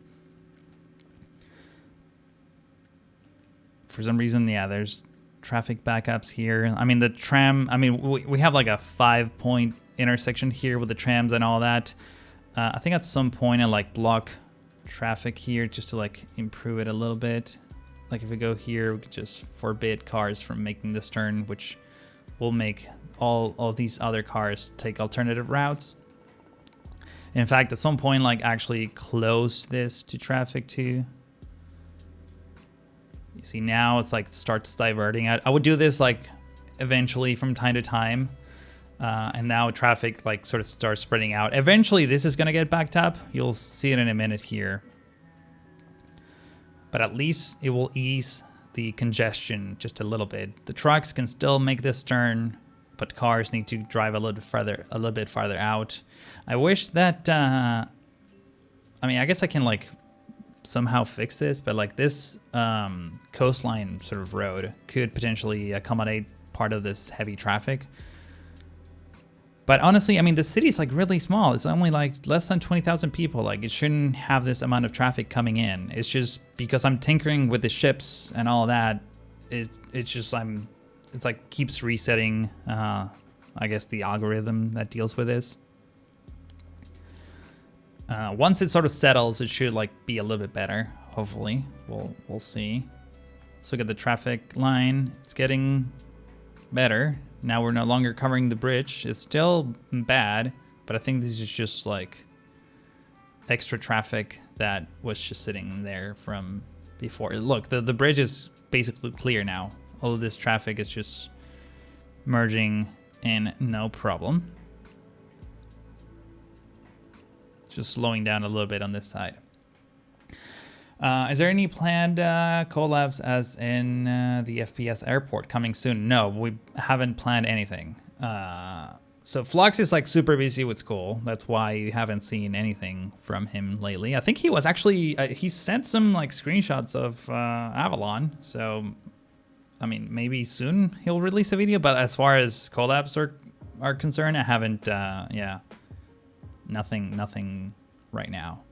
For some reason, yeah, there's traffic backups here. I mean, the tram, I mean, we have like a 5-point intersection here with the trams and all that. I think at some point I like block traffic here just to like improve it a little bit. Like if we go here, we could just forbid cars from making this turn, which will make all these other cars take alternative routes. In fact, at some point, like actually close this to traffic too. You see now it's like starts diverting. I would do this like eventually from time to time. And now traffic like sort of starts spreading out. Eventually this is gonna get backed up. You'll see it in a minute here. But at least it will ease the congestion just a little bit. The trucks can still make this turn, but cars need to drive a little bit farther out. I wish that, I mean, I guess I can like somehow fix this, but like this coastline sort of road could potentially accommodate part of this heavy traffic. But honestly, I mean, the city's like really small. It's only like less than 20,000 people. Like it shouldn't have this amount of traffic coming in. It's just because I'm tinkering with the ships and all that. It's just it's like keeps resetting, I guess, the algorithm that deals with this. Once it sort of settles, it should like be a little bit better. Hopefully, we'll see. Let's look at the traffic line. It's getting better. Now we're no longer covering the bridge. It's still bad, but I think this is just like extra traffic that was just sitting there from before. Look, the bridge is basically clear now. All of this traffic is just merging in no problem. Just slowing down a little bit on this side. Is there any planned collabs as in the FPS airport coming soon? No, we haven't planned anything. So Flux is like super busy with school. That's why you haven't seen anything from him lately. I think he was actually, he sent some like screenshots of Avalon. So, I mean, maybe soon he'll release a video. But as far as collabs are concerned, I haven't, yeah, nothing right now.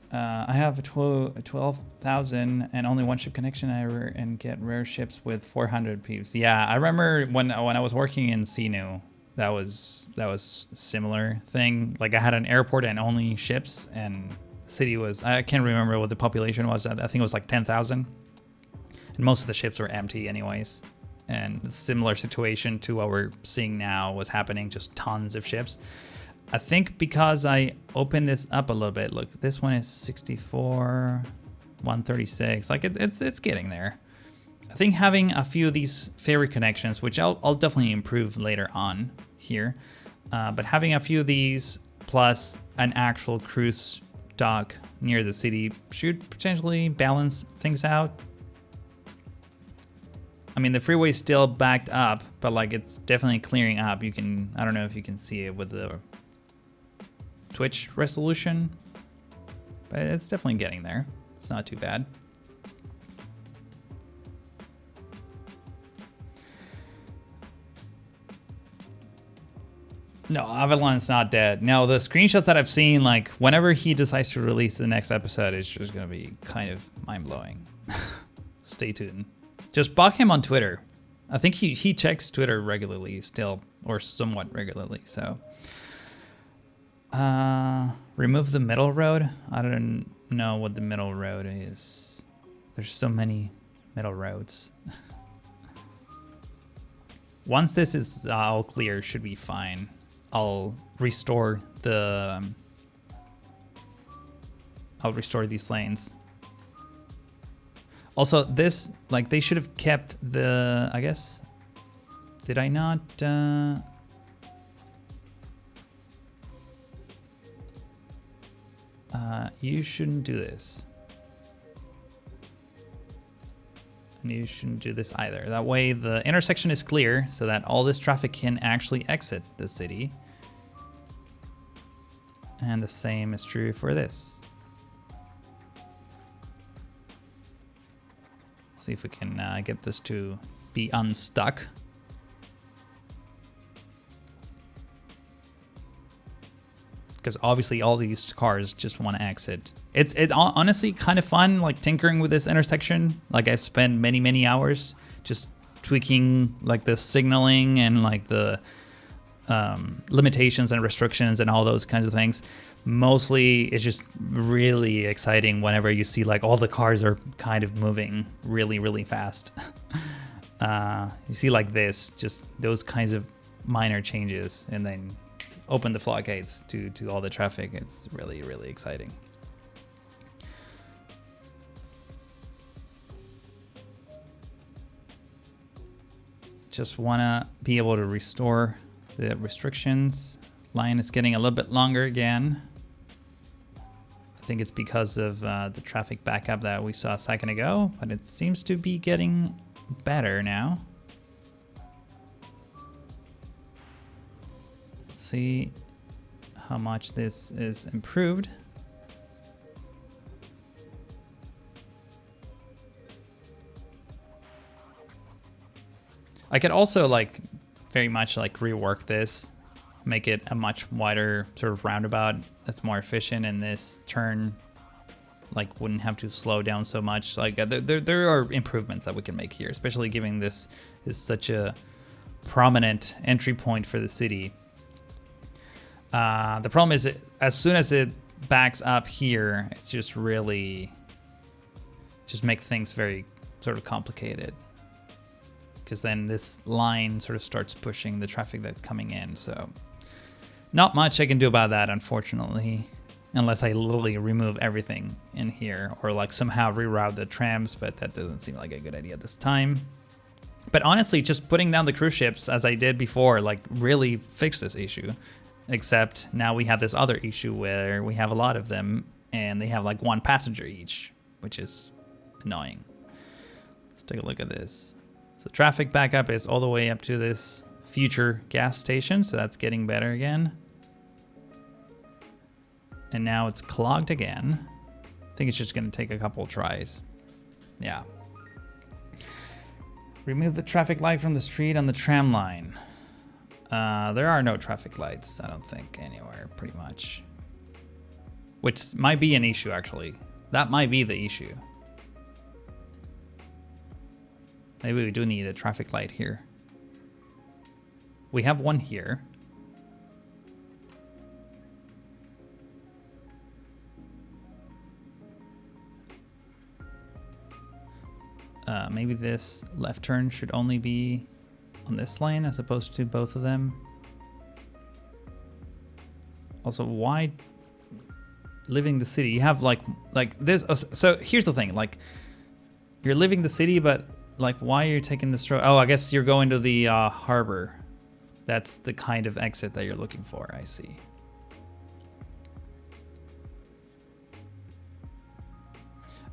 I have 12,000 and only one ship connection and get rare ships with 400 peeps. Yeah, I remember when I was working in Sinu, that was a similar thing. Like I had an airport and only ships, and the city was, I can't remember what the population was. I think it was like 10,000. And most of the ships were empty anyways. And a similar situation to what we're seeing now was happening, just tons of ships. I think because I opened this up a little bit, look, this one is 64, 136, like it's getting there. I think having a few of these ferry connections, which I'll definitely improve later on here, but having a few of these plus an actual cruise dock near the city should potentially balance things out. I mean, the freeway is still backed up, but like it's definitely clearing up. You can, I don't know if you can see it with the Twitch resolution, but it's definitely getting there. It's not too bad. No, Avalon's not dead. No, the screenshots that I've seen, like whenever he decides to release the next episode, it's just gonna be kind of mind-blowing. Stay tuned. Just block him on Twitter. I think he checks Twitter regularly still, or somewhat regularly, so. Remove the middle road. I don't know what the middle road is. There's so many middle roads. Once this is all clear, should be fine. I'll restore these lanes. Also, this, like, they should have kept the, I guess, did I not, you shouldn't do this. And you shouldn't do this either. That way the intersection is clear so that all this traffic can actually exit the city. And the same is true for this. Let's see if we can get this to be unstuck. because obviously all these cars just want to exit. It's honestly kind of fun, like tinkering with this intersection. Like I've spent many hours just tweaking like the signaling and like the limitations and restrictions and all those kinds of things. Mostly it's just really exciting whenever you see like all the cars are kind of moving really fast. You see like this, just those kinds of minor changes, and then open the floodgates to all the traffic. It's really exciting. Just wanna be able to restore the restrictions. Line is getting a little bit longer again. I think it's because of the traffic backup that we saw a second ago, but it seems to be getting better now. Let's see how much this is improved. I could also like very much like rework this, make it a much wider sort of roundabout that's more efficient, and this turn like wouldn't have to slow down so much. Like there are improvements that we can make here, especially given this is such a prominent entry point for the city. The problem is as soon as it backs up here, it's just really just make things very sort of complicated, because then this line sort of starts pushing the traffic that's coming in. So not much I can do about that, unfortunately, unless I literally remove everything in here or like somehow reroute the trams, but that doesn't seem like a good idea at this time. But honestly, just putting down the cruise ships as I did before, like really fixed this issue. Except now we have this other issue where we have a lot of them and they have like one passenger each, which is annoying. Let's take a look at this. So traffic backup is all the way up to this future gas station, so that's getting better again. And now it's clogged again. I think it's just gonna take a couple tries. Yeah. Remove the traffic light from the street on the tram line. There are no traffic lights, I don't think, anywhere, pretty much. Which might be an issue, actually. That might be the issue. Maybe we do need a traffic light here. We have one here. Maybe this left turn should only be on this lane as opposed to both of them. Also, why living the city? You have like this. So here's the thing, like you're living the city, but like why are you taking this road? Oh, I guess you're going to the harbor. That's the kind of exit that you're looking for, I see.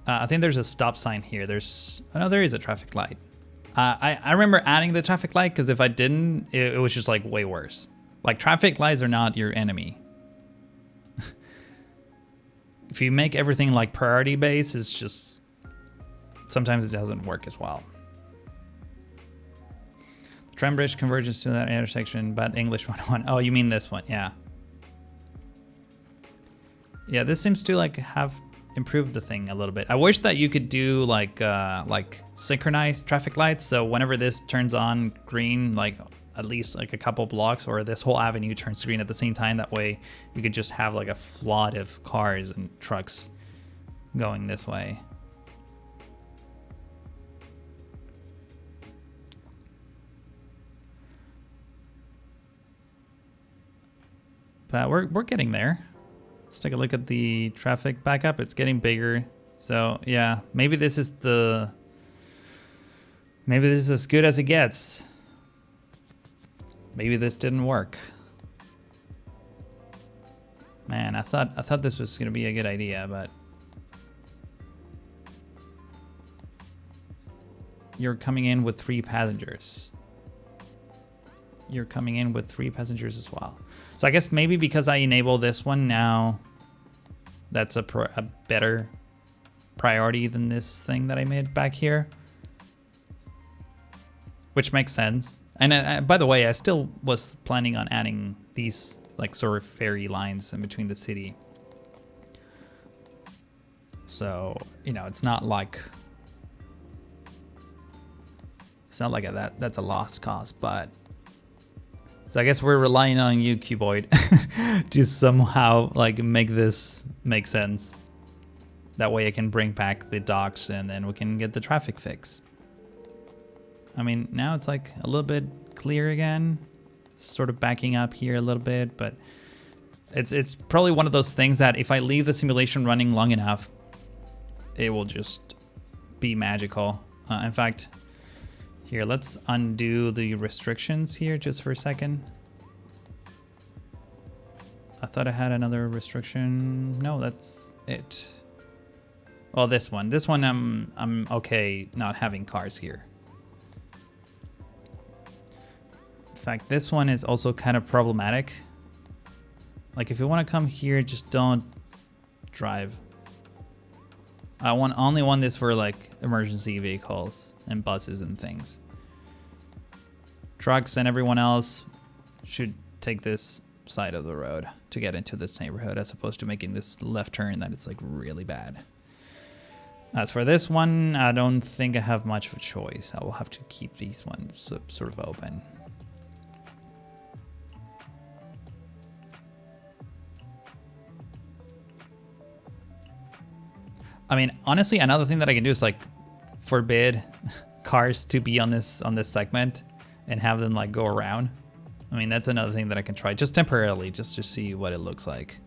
I think there's a stop sign here. Oh no, there is a traffic light. I remember adding the traffic light because if I didn't, it was just like way worse. Like traffic lights are not your enemy. If you make everything like priority based, it's just, sometimes it doesn't work as well. The tram bridge converges to that intersection, but English 101. Oh, you mean this one, yeah. Yeah, this seems to like have improved the thing a little bit. I wish that you could do like synchronized traffic lights, so whenever this turns on green, like at least like a couple blocks, or this whole avenue turns green at the same time. That way you could just have like a flood of cars and trucks going this way. But we're getting there. Let's take a look at the traffic backup. It's getting bigger. So yeah, maybe this is as good as it gets. Maybe this didn't work. Man, I thought this was gonna be a good idea, but you're coming in with 3 passengers. You're coming in with 3 passengers as well. So I guess maybe because I enable this one now, that's a better priority than this thing that I made back here. Which makes sense. And by the way, I still was planning on adding these like sort of ferry lines in between the city. So, you know, it's not like that's a lost cause, but so I guess we're relying on you, Cuboid, to somehow like make this make sense. That way I can bring back the docks and then we can get the traffic fixed. I mean, now it's like a little bit clear again. It's sort of backing up here a little bit, but it's probably one of those things that if I leave the simulation running long enough, it will just be magical. In fact, here, let's undo the restrictions here just for a second. I thought I had another restriction. No, that's it. Well, this one. This one, I'm okay not having cars here. In fact, this one is also kind of problematic. Like, if you want to come here, just don't drive. I only want this for like emergency vehicles and buses and things. Trucks and everyone else should take this side of the road to get into this neighborhood, as opposed to making this left turn that it's like really bad. As for this one, I don't think I have much of a choice. I will have to keep these ones sort of open. I mean, honestly, another thing that I can do is like forbid cars to be on this segment and have them like go around. I mean, that's another thing that I can try just temporarily, just to see what it looks like.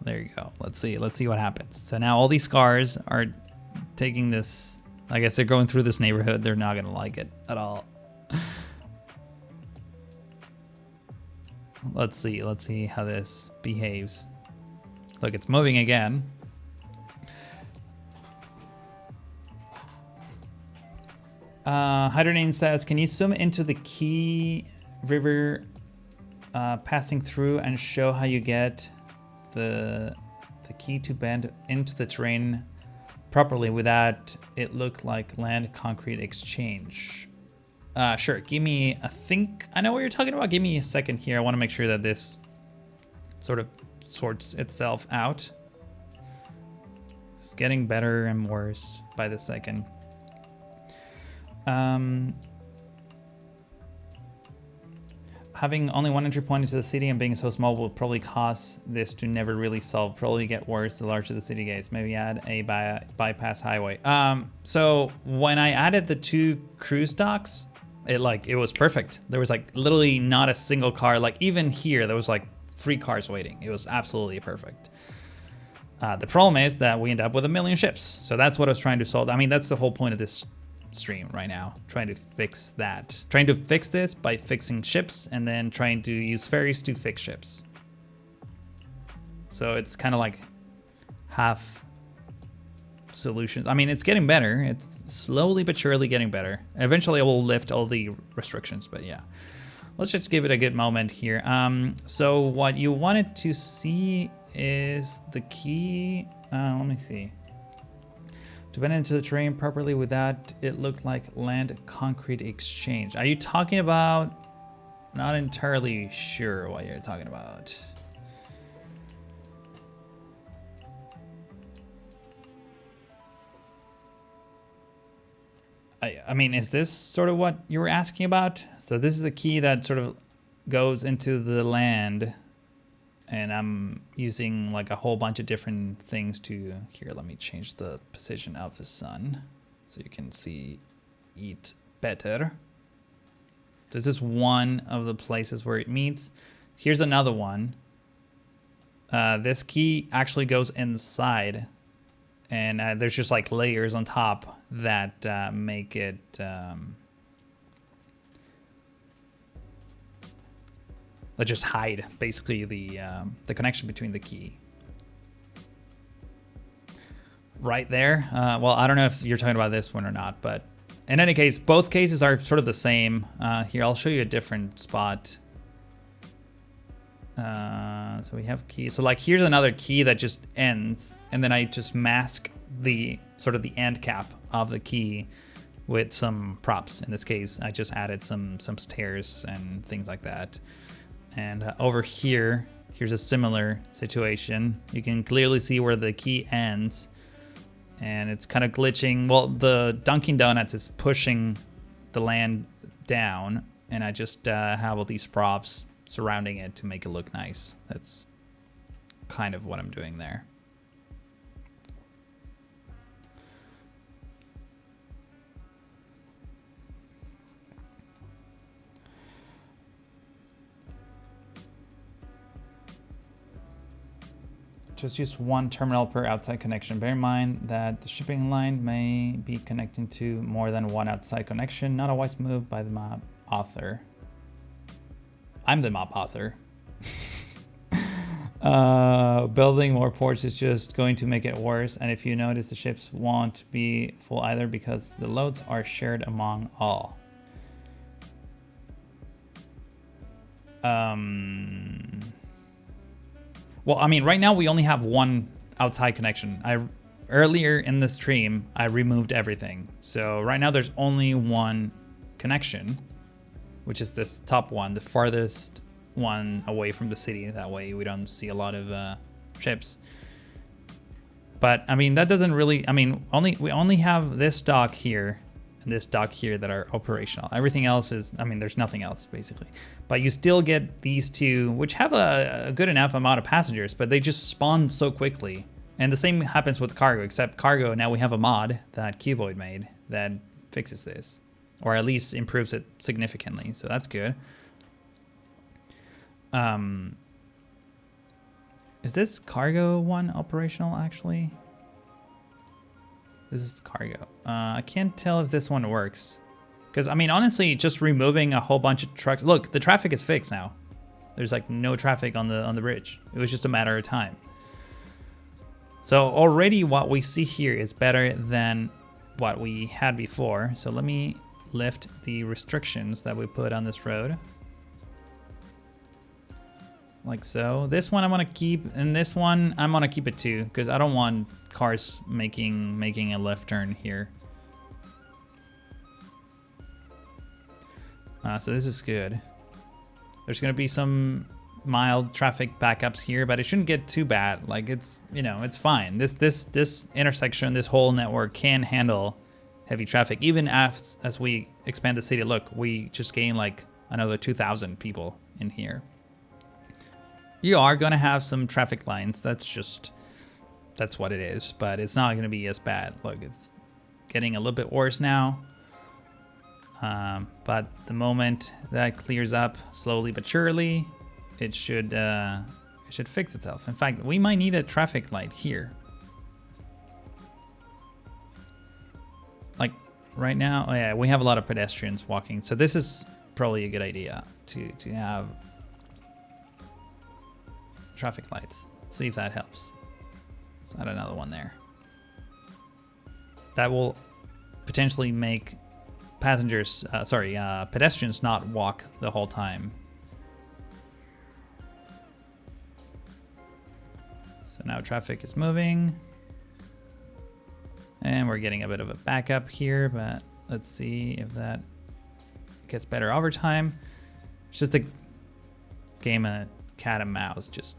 There you go. Let's see what happens. So now all these cars are taking this, I guess they're going through this neighborhood. They're not gonna like it at all. Let's see how this behaves. Look, it's moving again. Hydronine says, can you zoom into the Key River passing through and show how you get the key to bend into the terrain properly without it look like land concrete exchange? Sure, give me, I think I know what you're talking about. Give me a second here. I want to make sure that this sort of sorts itself out. It's getting better and worse by the second. Having only one entry point into the city and being so small will probably cause this to never really solve. Probably get worse the larger the city gets. Maybe add a bypass highway. So when I added the 2 cruise docks, it was perfect. There was like literally not a single car. Like even here, there was like 3 cars waiting. It was absolutely perfect. The problem is that we end up with 1 million ships. So that's what I was trying to solve. I mean, that's the whole point of this stream right now, trying to fix that. Trying to fix this by fixing ships and then trying to use ferries to fix ships. So it's kind of like half solutions. I mean, it's getting better. It's slowly but surely getting better. Eventually I will lift all the restrictions, but yeah. Let's just give it a good moment here. So what you wanted to see is the key. Let me see. To bend into the terrain properly without it look like land concrete exchange. Are you talking about? Not entirely sure what you're talking about. I mean, is this sort of what you were asking about? So this is a key that sort of goes into the land, and I'm using like a whole bunch of different things to, here, let me change the position of the sun so you can see it better. This is one of the places where it meets. Here's another one. This key actually goes inside, and there's just like layers on top that make it that just hide basically the connection between the key. Right there. Well, I don't know if you're talking about this one or not, but in any case, both cases are sort of the same. Here, I'll show you a different spot. So we have key. So like here's another key that just ends, and then I just mask the sort of the end cap of the key with some props. In this case, I just added some stairs and things like that. And over here, here's a similar situation. You can clearly see where the key ends, and it's kind of glitching. Well, the Dunkin' Donuts is pushing the land down, and I just have all these props surrounding it to make it look nice. That's kind of what I'm doing there. Just use one terminal per outside connection. Bear in mind that the shipping line may be connecting to more than one outside connection. Not a wise move by the map author. I'm the map author. Building more ports is just going to make it worse. And if you notice, the ships won't be full either because the loads are shared among all. Well, I mean, right now we only have one outside connection. Earlier in the stream, I removed everything. So right now there's only one connection, which is this top one, the farthest one away from the city. That way we don't see a lot of ships. But I mean, that doesn't really, I mean, we only have this dock here and this dock here that are operational. Everything else is, I mean, there's nothing else basically. But you still get these two, which have a good enough amount of passengers, but they just spawn so quickly. And the same happens with cargo, except cargo, now we have a mod that Cuboid made that fixes this, or at least improves it significantly. So that's good. Is this cargo one operational actually? This is cargo. I can't tell if this one works. Because, I mean, honestly, just removing a whole bunch of trucks. Look, the traffic is fixed now. There's like no traffic on the bridge. It was just a matter of time. So already what we see here is better than what we had before. So let me lift the restrictions that we put on this road. Like so. This one I want to keep, and this one I'm gonna keep it too, because I don't want cars making a left turn here. So this is good. There's gonna be some mild traffic backups here, but it shouldn't get too bad. Like it's, you know, it's fine. This intersection, this whole network can handle heavy traffic, even as we expand the city. Look, we just gained like another 2,000 people in here. You are gonna have some traffic lines. That's what it is, but it's not gonna be as bad. Look, it's getting a little bit worse now. But the moment that clears up slowly but surely, it should fix itself. In fact, we might need a traffic light here. Like right now, oh yeah, we have a lot of pedestrians walking, so this is probably a good idea to have traffic lights. Let's see if that helps. Let's add another one there. That will potentially make pedestrians not walk the whole time. So now traffic is moving. And we're getting a bit of a backup here, but let's see if that gets better over time. It's just a game of cat and mouse, just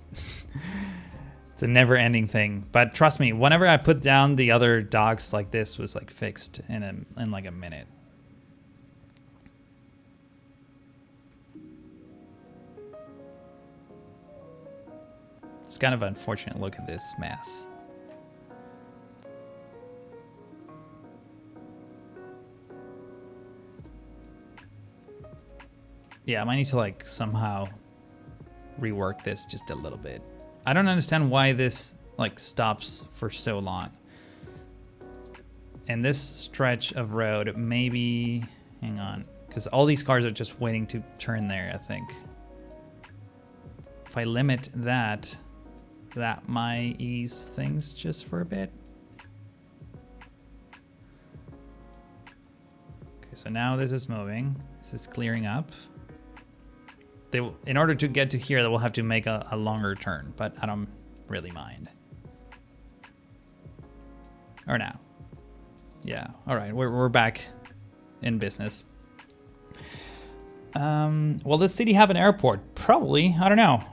it's a never-ending thing. But trust me, whenever I put down the other docks, like this was like fixed in like a minute. It's kind of unfortunate. Look at this mess. Yeah, I might need to like somehow rework this just a little bit. I don't understand why this like stops for so long. And this stretch of road, maybe, hang on, because all these cars are just waiting to turn there, I think. If I limit that, that might ease things just for a bit. Okay, so now this is moving. This is clearing up. In order to get to here, they will have to make a longer turn, but I don't really mind. Or now. Yeah, all right, we're back in business. Will this city have an airport? Probably. I don't know.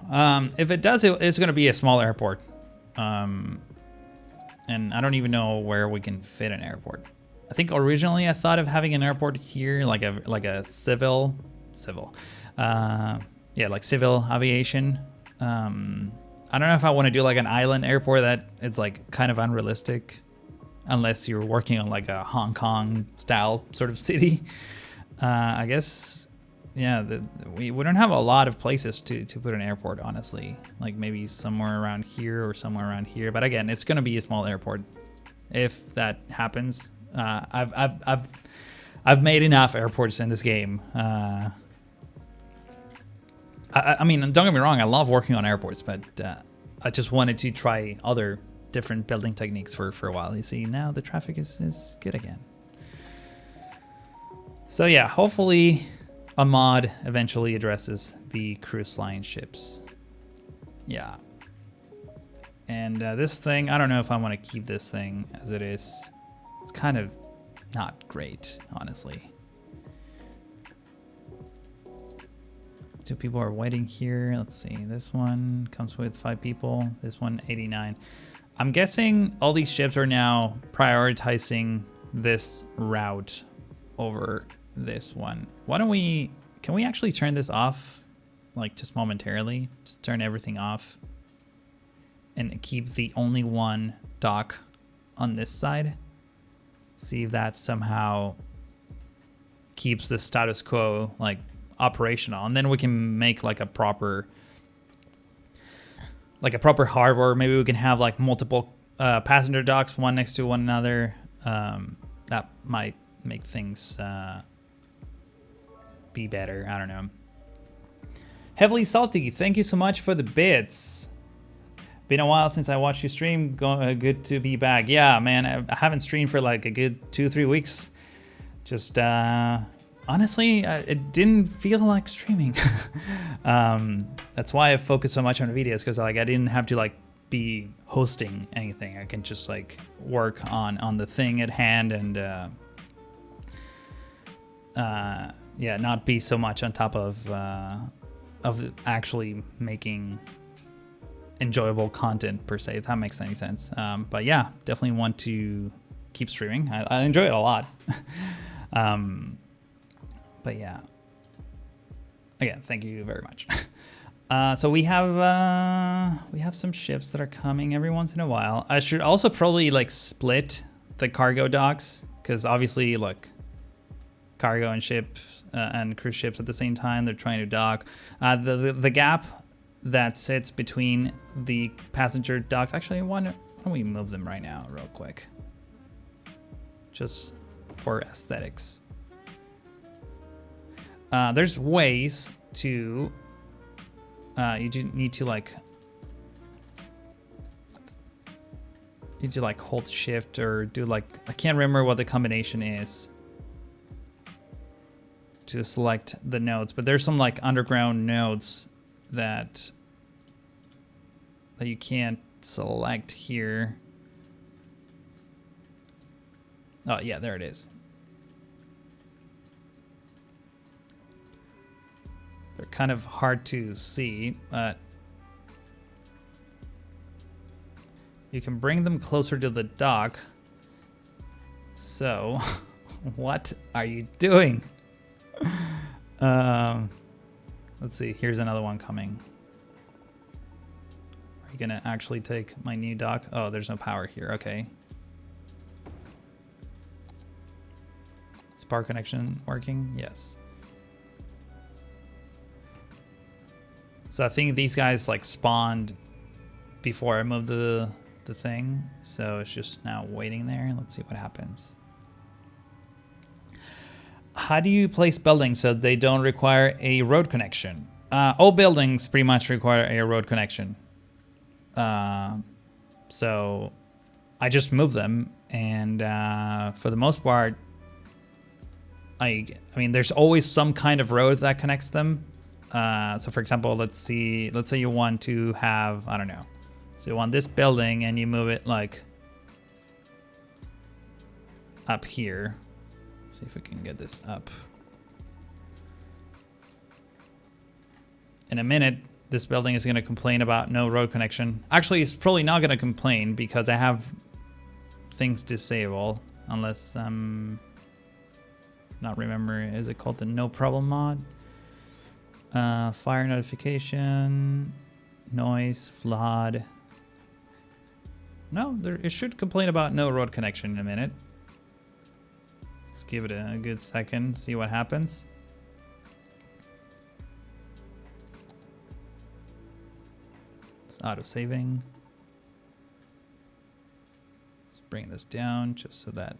If it does, it's going to be a small airport. And I don't even know where we can fit an airport. I think originally I thought of having an airport here, like a civil, yeah, like civil aviation. I don't know if I want to do like an island airport that it's like kind of unrealistic, unless you're working on like a Hong Kong style sort of city. I guess. Yeah, we don't have a lot of places to put an airport, honestly. Like maybe somewhere around here or somewhere around here. But again, it's gonna be a small airport if that happens. I've made enough airports in this game. I mean, don't get me wrong, I love working on airports, but I just wanted to try other different building techniques for a while. You see, now the traffic is good again. So yeah, hopefully a mod eventually addresses the cruise line ships. Yeah. And this thing, I don't know if I want to keep this thing as it is. It's kind of not great, honestly. 2 people are waiting here. Let's see. This one comes with 5 people. This one, 89. I'm guessing all these ships are now prioritizing this route over this one. Why don't we, can we actually turn this off, like just momentarily? Just turn everything off and keep the only one dock on this side. See if that somehow keeps the status quo like operational, and then we can make like a proper harbor. Maybe we can have like multiple passenger docks, one next to one another. That might make things be better. I don't know. Heavily Salty, thank you so much for the bits. Been a while since I watched you stream. Good to be back. Yeah, man, I haven't streamed for like a good 2-3 weeks. Just honestly, it didn't feel like streaming. That's why I focused so much on videos, because like I didn't have to like be hosting anything. I can just like work on the thing at hand and yeah, not be so much on top of actually making enjoyable content per se, if that makes any sense. But yeah, definitely want to keep streaming. I enjoy it a lot. But yeah, again, thank you very much. So we have some ships that are coming every once in a while. I should also probably like split the cargo docks, because obviously, look, cargo and ships and cruise ships at the same time, they're trying to dock. The gap that sits between the passenger docks, actually, why don't we move them right now real quick, just for aesthetics. There's ways to you do need to like hold shift or do like, I can't remember what the combination is to select the nodes, but there's some like underground nodes that you can't select here. Oh yeah, there it is. They're kind of hard to see, but you can bring them closer to the dock. So, what are you doing? Let's see, here's another one coming. Are you gonna actually take my new dock? Oh, there's no power here, okay. Spark connection working? Yes. So I think these guys like spawned before I moved the thing, so it's just now waiting there. Let's see what happens. How do you place buildings so they don't require a road connection? All buildings pretty much require a road connection. So I just move them, and for the most part, I mean, there's always some kind of road that connects them. So for example, let's say you want to have, I don't know, so you want this building and you move it like up here. See if we can get this up. In a minute, this building is going to complain about no road connection. Actually, it's probably not going to complain because I have things disable. Unless, not remember, is it called the no problem mod? Fire notification, noise, flood. No, it should complain about no road connection in a minute. Let's give it a good second, see what happens. It's auto saving. Let's bring this down just so that.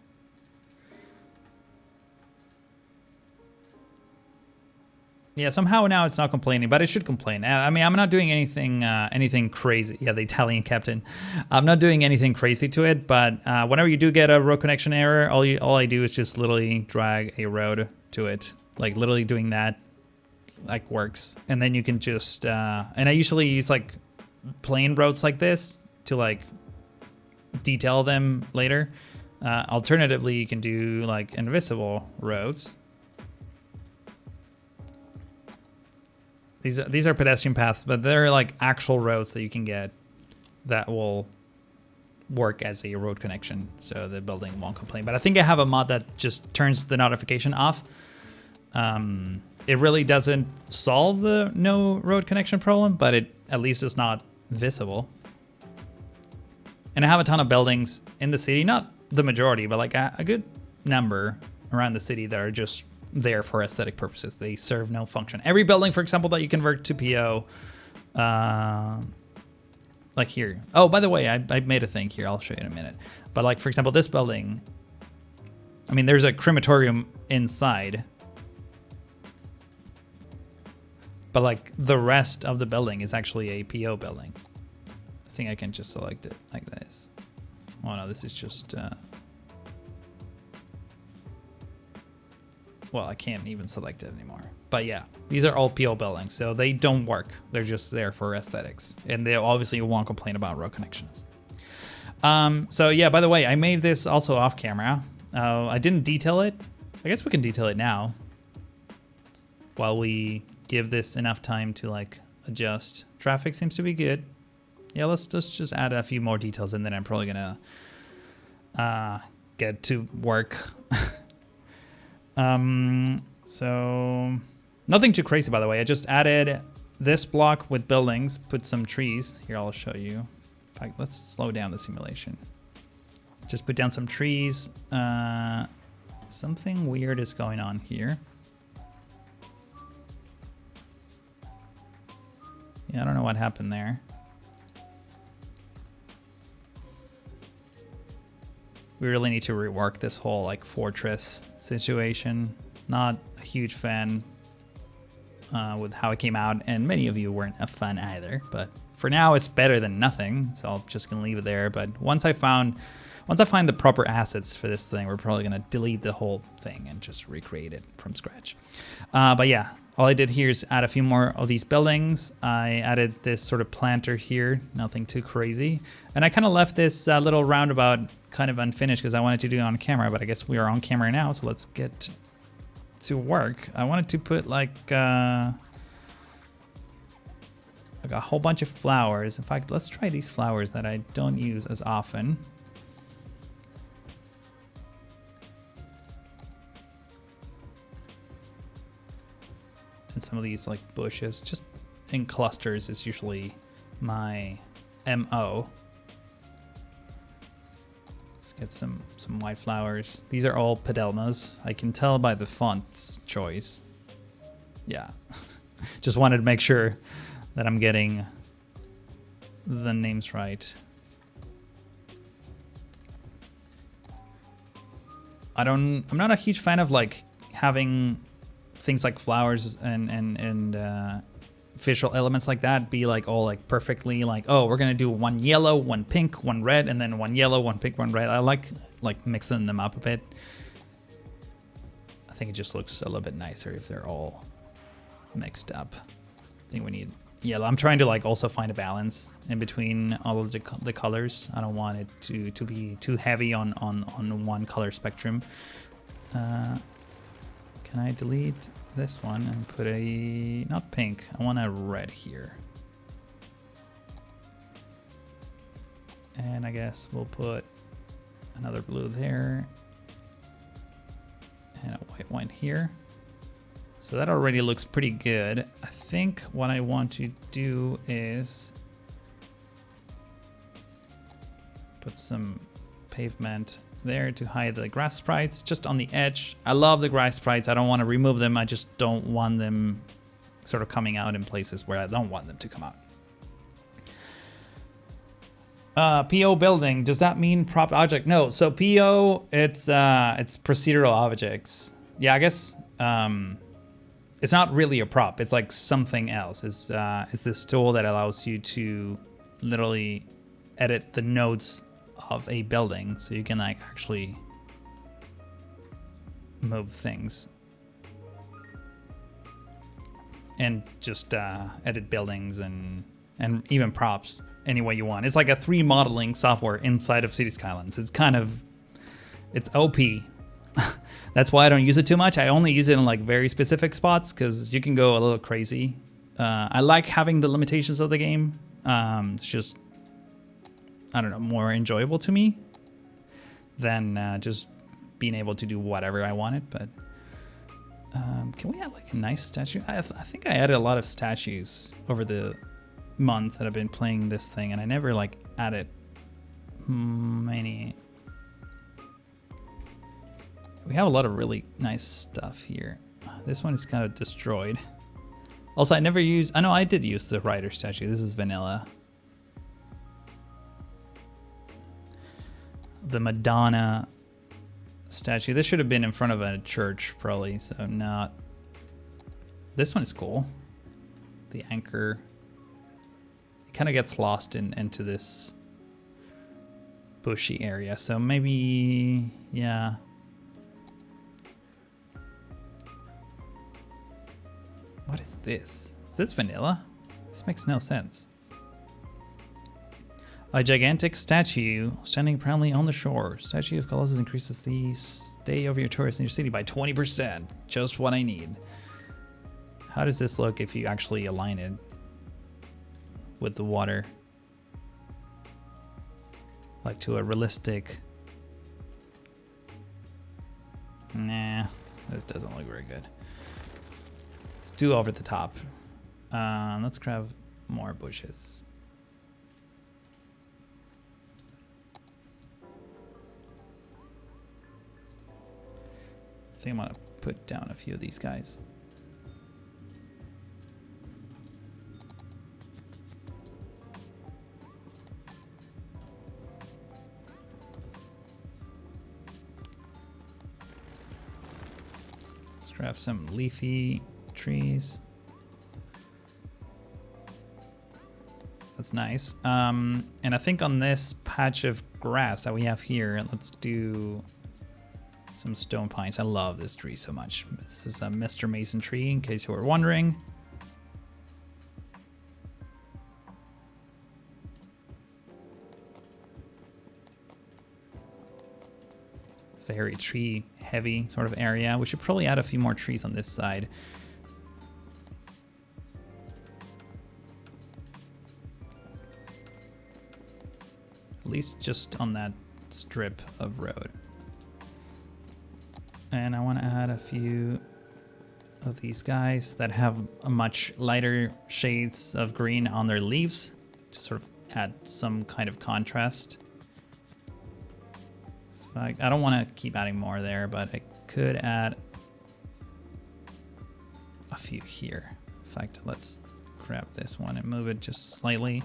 Yeah, somehow now it's not complaining, but it should complain. I mean, I'm not doing anything crazy. Yeah, the Italian captain. I'm not doing anything crazy to it, but whenever you do get a road connection error, all I do is just literally drag a road to it. Like literally doing that, like works. And then you can just, and I usually use like plain roads like this to like detail them later. Alternatively, you can do like invisible roads. These are pedestrian paths, but they're like actual roads that you can get that will work as a road connection, so the building won't complain. But I think I have a mod that just turns the notification off. It really doesn't solve the no road connection problem, but it at least is not visible. And I have a ton of buildings in the city, not the majority, but like a good number around the city that are just there for aesthetic purposes. They serve no function. Every building, for example, that you convert to PO, like here. Oh, by the way, I made a thing here. I'll show you in a minute. But like, for example, this building, I mean, there's a crematorium inside, but like the rest of the building is actually a PO building. I think I can just select it like this. Oh no, this is just, well, I can't even select it anymore. But yeah, these are all PO buildings, so they don't work. They're just there for aesthetics. And they obviously won't complain about road connections. So yeah, by the way, I made this also off camera. I didn't detail it. I guess we can detail it now, while we give this enough time to like adjust. Traffic seems to be good. Yeah, let's just add a few more details and then I'm probably gonna get to work. So nothing too crazy, by the way. I just added this block with buildings, put some trees. Here, I'll show you. In fact, let's slow down the simulation. Just put down some trees. Something weird is going on here. Yeah, I don't know what happened there. We really need to rework this whole like fortress situation. Not a huge fan with how it came out, and many of you weren't a fan either. But for now, it's better than nothing, so I'm just gonna leave it there. But once I find the proper assets for this thing, we're probably gonna delete the whole thing and just recreate it from scratch. But yeah, all I did here is add a few more of these buildings. I added this sort of planter here, nothing too crazy. And I kind of left this little roundabout kind of unfinished because I wanted to do it on camera, but I guess we are on camera now, so let's get to work. I wanted to put like a whole bunch of flowers. In fact, let's try these flowers that I don't use as often. And some of these like bushes, just in clusters is usually my MO. Let's get some white flowers. These are all Padelmas. I can tell by the font's choice. Yeah, just wanted to make sure that I'm getting the names right. I'm not a huge fan of like having things like flowers and visual elements like that be like all like perfectly like, oh, we're gonna do one yellow, one pink, one red, and then one yellow, one pink, one red. I like mixing them up a bit. I think it just looks a little bit nicer if they're all mixed up. I think we need yellow. I'm trying to like also find a balance in between all of the colors. I don't want it to be too heavy on one color spectrum. Can I delete this one and put a, not pink, I want a red here. And I guess we'll put another blue there and a white one here. So that already looks pretty good. I think what I want to do is put some pavement there to hide the grass sprites just on the edge. I love the grass sprites. I don't want to remove them. I just don't want them sort of coming out in places where I don't want them to come out. PO building, does that mean prop object? No, so PO, it's procedural objects. Yeah, I guess it's not really a prop. It's like something else. It's this tool that allows you to literally edit the nodes of a building, so you can like actually move things and just edit buildings and even props any way you want. It's like a 3D modeling software inside of City Skylines. It's kind of, it's OP. That's why I don't use it too much. I only use it in like very specific spots because you can go a little crazy. I like having the limitations of the game. It's just, I don't know, more enjoyable to me than just being able to do whatever I wanted. But can we add like a nice statue? I think I added a lot of statues over the months that I've been playing this thing, and I never like added many. We have a lot of really nice stuff here. This one is kind of destroyed. Also, I never used, I know I did use the rider statue. This is vanilla. The Madonna statue. This should have been in front of a church probably, so not. This one is cool. The anchor. It kind of gets lost into this bushy area, so maybe, yeah. What is this? Is this vanilla? This makes no sense. A gigantic statue standing proudly on the shore. Statue of Colossus increases the stay of your tourists in your city by 20%. Just what I need. How does this look if you actually align it with the water? Like to a realistic... Nah, this doesn't look very good. It's too over the top. Let's grab more bushes. I think I'm gonna put down a few of these guys. Let's grab some leafy trees. That's nice. And I think on this patch of grass that we have here, let's do some stone pines. I love this tree so much. This is a Mr. Mason tree, in case you were wondering. Very tree heavy sort of area. We should probably add a few more trees on this side. At least just on that strip of road. And I want to add a few of these guys that have a much lighter shades of green on their leaves to sort of add some kind of contrast. I don't want to keep adding more there, but I could add a few here. In fact, let's grab this one and move it just slightly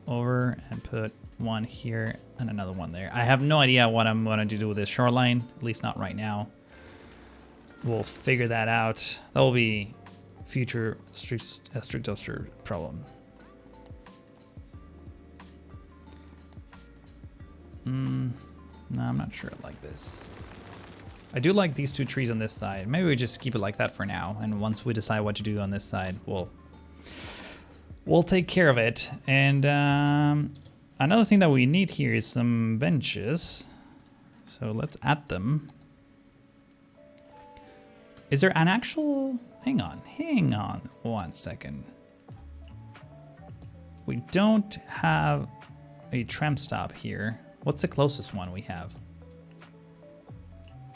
over and put one here and another one there. I have no idea what I'm going to do with this shoreline, at least not right now. We'll figure that out. That will be future Street Toaster problem. No, I'm not sure I like this. I do like these two trees on this side. Maybe we just keep it like that for now. And once we decide what to do on this side, we'll take care of it. And another thing that we need here is some benches. So let's add them. Is there an actual... Hang on 1 second. We don't have a tram stop here. What's the closest one we have?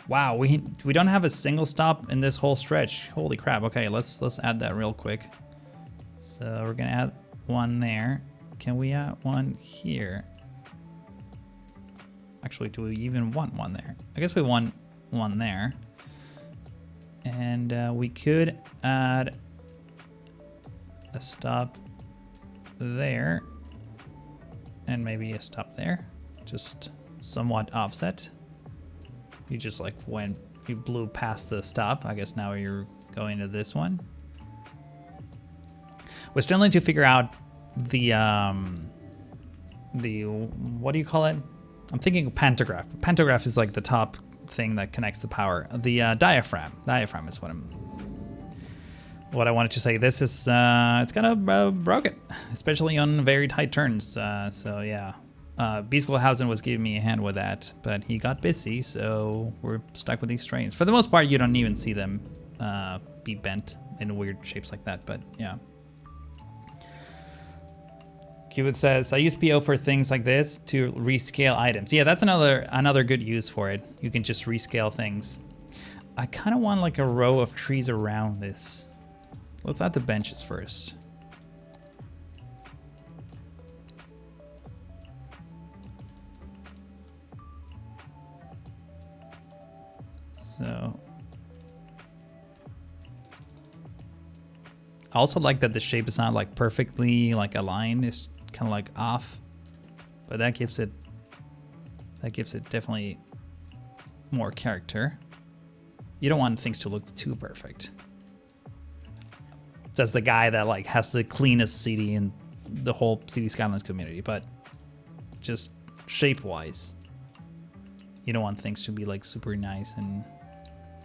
Wow, we don't have a single stop in this whole stretch. Holy crap. Okay, let's add that real quick. So we're gonna add one there. Can we add one here? Actually, do we even want one there? I guess we want one there. And we could add a stop there. And maybe a stop there. Just somewhat offset. You just like when you blew past the stop. I guess now you're going to this one. We're still need to figure out the what do you call it? I'm thinking pantograph. Pantograph is like the top thing that connects the power. The diaphragm. Diaphragm is what I wanted to say. This is it's kind of broken, especially on very tight turns. So yeah, Bieskelhausen was giving me a hand with that, but he got busy, so we're stuck with these trains. For the most part, you don't even see them be bent in weird shapes like that. But yeah. Cubit says, I use PO for things like this to rescale items. Yeah, that's another good use for it. You can just rescale things. I kind of want like a row of trees around this. Let's add the benches first. So. I also like that the shape is not like perfectly like aligned. It's kind of like off, but that gives it definitely more character. You don't want things to look too perfect. That's the guy that like has the cleanest city in the whole City Skylines community, but just shape-wise, you don't want things to be like super nice and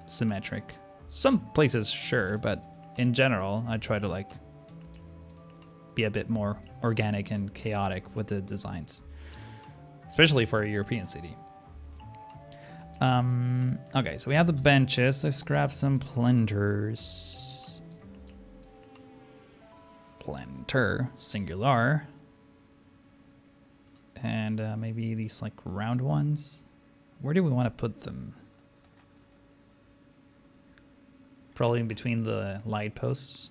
symmetric. Some places, sure, but in general, I try to like be a bit more organic and chaotic with the designs, especially for a European city. Okay, so we have the benches. Let's grab some planters. Planter, singular. And maybe these like round ones. Where do we want to put them? Probably in between the light posts.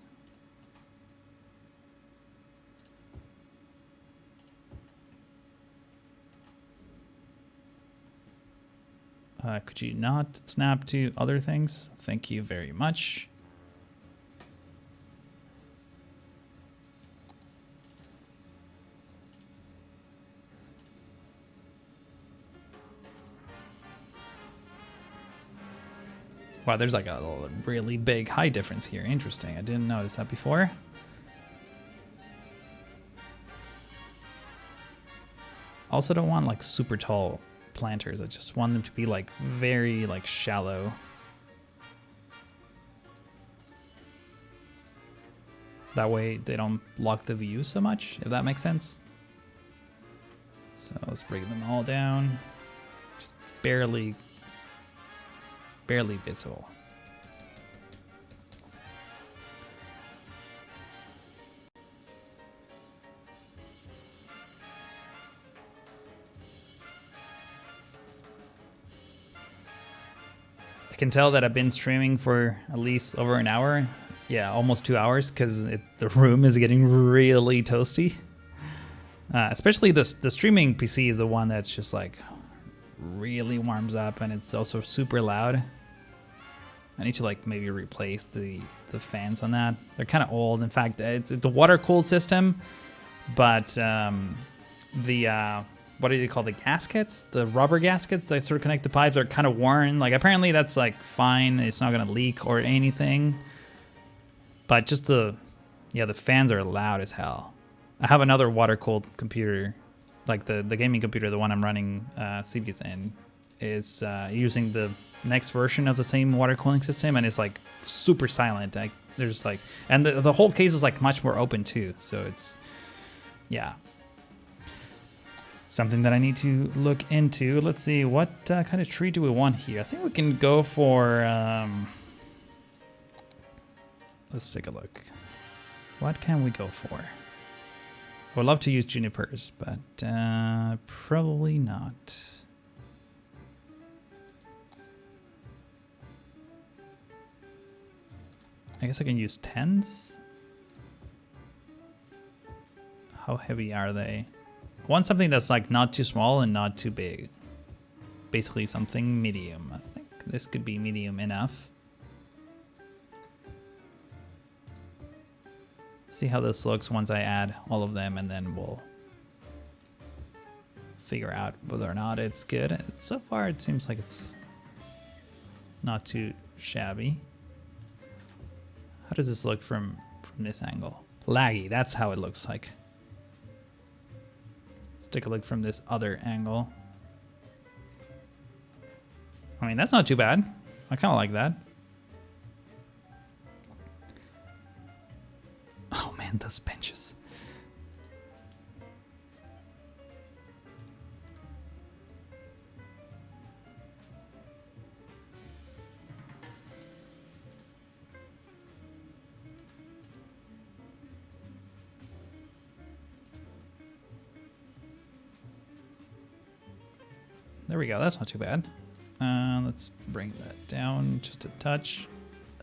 Could you not snap to other things? Thank you very much. Wow, there's like a really big height difference here. Interesting. I didn't notice that before. Also don't want like super tall planters. I just want them to be like very like shallow. That way they don't block the view so much, if that makes sense. So let's bring them all down. Just barely visible. I can tell that I've been streaming for at least over an hour. Yeah, almost 2 hours, because the room is getting really toasty. Especially the streaming PC is the one that's just like really warms up, and it's also super loud. I need to like maybe replace the fans on that. They're kind of old. In fact, it's the water cooled system, but what do you call the gaskets? The rubber gaskets that sort of connect the pipes are kind of worn. Like apparently that's like fine. It's not gonna leak or anything. But just the fans are loud as hell. I have another water cooled computer, like the gaming computer, the one I'm running CDs in, is using the next version of the same water cooling system, and it's like super silent. Like there's like, and the whole case is like much more open too. So it's, yeah, something that I need to look into. Let's see, what kind of tree do we want here? I think we can go for Let's take a look. What can we go for? I would love to use junipers, but probably not. I guess I can use 10s. How heavy are they? I want something that's like not too small and not too big. Basically something medium. I think this could be medium enough. See how this looks once I add all of them, and then we'll figure out whether or not it's good. So far it seems like it's not too shabby. How does this look from this angle? Laggy, that's how it looks like. Let's take a look from this other angle. I mean, that's not too bad. I kind of like that. Oh man, those benches. There we go, that's not too bad. Let's bring that down just a touch.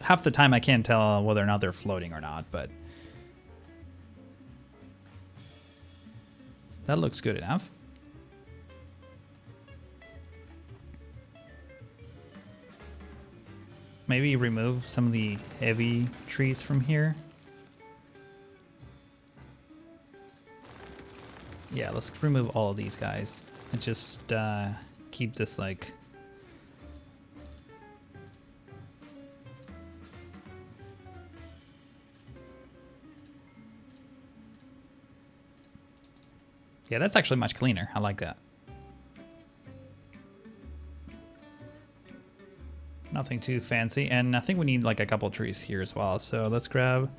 Half the time I can't tell whether or not they're floating or not, but that looks good enough. Maybe remove some of the heavy trees from here. Yeah, let's remove all of these guys and just keep this like... Yeah, that's actually much cleaner. I like that. Nothing too fancy, and I think we need like a couple trees here as well. So let's grab...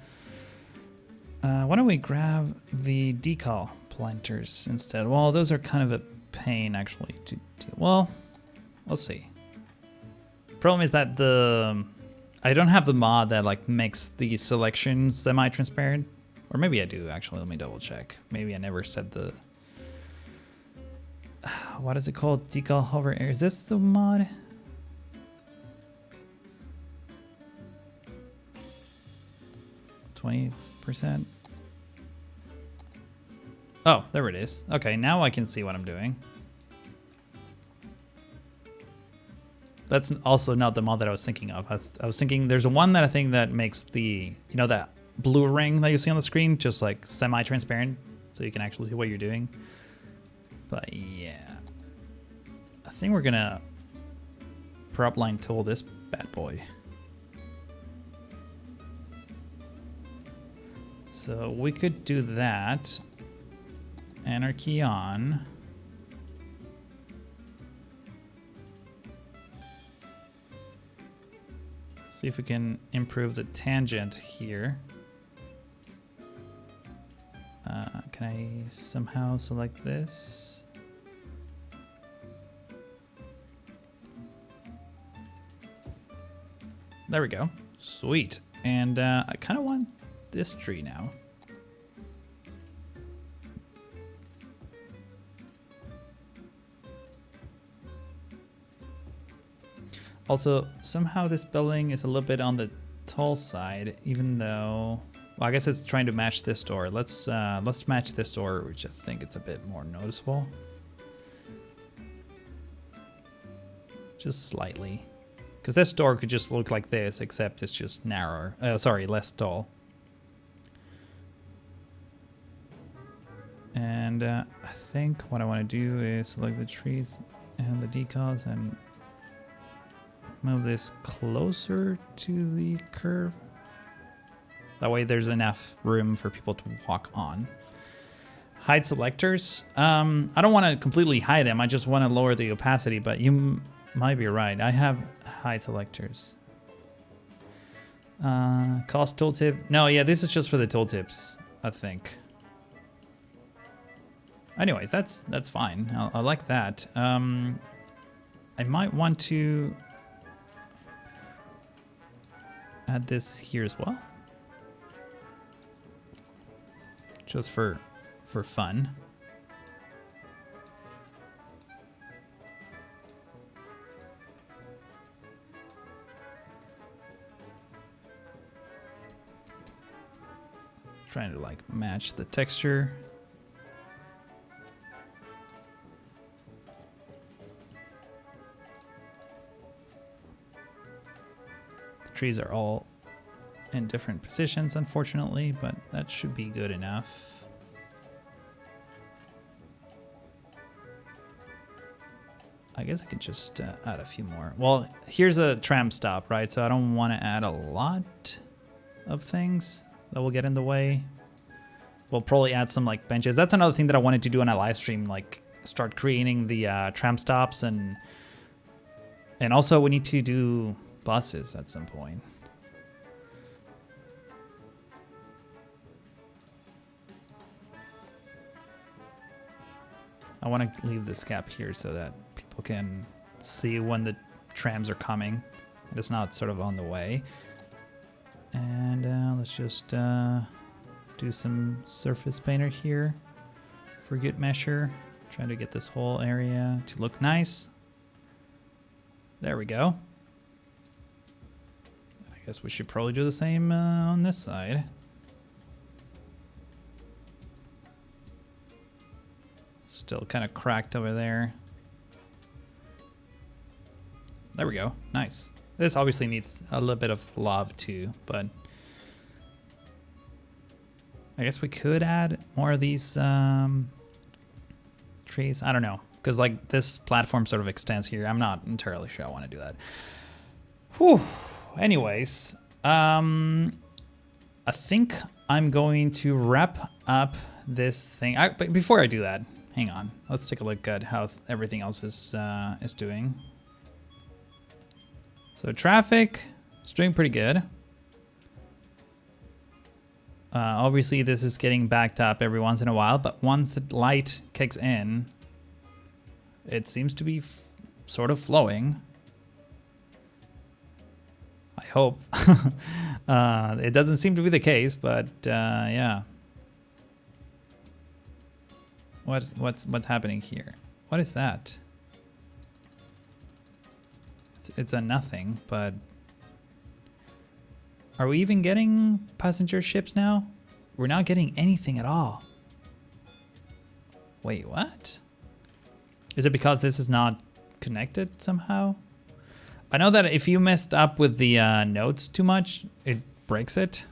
why don't we grab the decal planters instead? Well, those are kind of a pain actually to do. Well, let's see. Problem is that I don't have the mod that like makes the selection semi-transparent. Or maybe I do actually, let me double check. Maybe I never set the... What is it called? Decal hover air. Is this the mod? %. Oh, there it is. Okay, now I can see what I'm doing. That's also not the mod that I was thinking of. I was thinking there's one that I think that makes the, you know, that blue ring that you see on the screen just like semi-transparent so you can actually see what you're doing. But yeah, I think we're gonna prop line tool this bad boy. So we could do that. Anarchy on. See if we can improve the tangent here. Can I somehow select this? There we go. Sweet. And I kind of want this tree now. Also, somehow this building is a little bit on the tall side, even though, well, I guess it's trying to match this door. Let's match this door, which I think it's a bit more noticeable. Just slightly. Because this door could just look like this, except it's just narrower. Sorry, less tall. And I think what I want to do is select the trees and the decals and move this closer to the curve. That way there's enough room for people to walk on. Hide selectors. I don't want to completely hide them. I just want to lower the opacity, but you might be right. I have hide selectors. Cost tooltip. No, yeah, this is just for the tooltips, I think. Anyways, that's fine. I like that. I might want to add this here as well. just for fun. Trying to like match the texture. The trees are all in different positions, unfortunately, but that should be good enough. I guess I could just add a few more. Well, here's a tram stop, right? So I don't want to add a lot of things that will get in the way. We'll probably add some like benches. That's another thing that I wanted to do on a live stream, like start creating the tram stops, and also we need to do buses at some point. I want to leave this gap here so that people can see when the trams are coming. It's not sort of on the way. And let's just do some surface painter here for good measure. Trying to get this whole area to look nice. There we go. I guess we should probably do the same on this side. Still kind of cracked over there. There we go. Nice. This obviously needs a little bit of lob too, but I guess we could add more of these trees. I don't know, because like this platform sort of extends here. I'm not entirely sure I want to do that. Whew. Anyways, I think I'm going to wrap up this thing. But before I do that, hang on. Let's take a look at how everything else is doing. So traffic is doing pretty good. Obviously, this is getting backed up every once in a while, but once the light kicks in, it seems to be sort of flowing. I hope. It doesn't seem to be the case, but yeah. What's happening here? What is that? It's a nothing, but are we even getting passenger ships now? We're not getting anything at all. Wait, what? Is it because this is not connected somehow? I know that if you messed up with the nodes too much, it breaks it.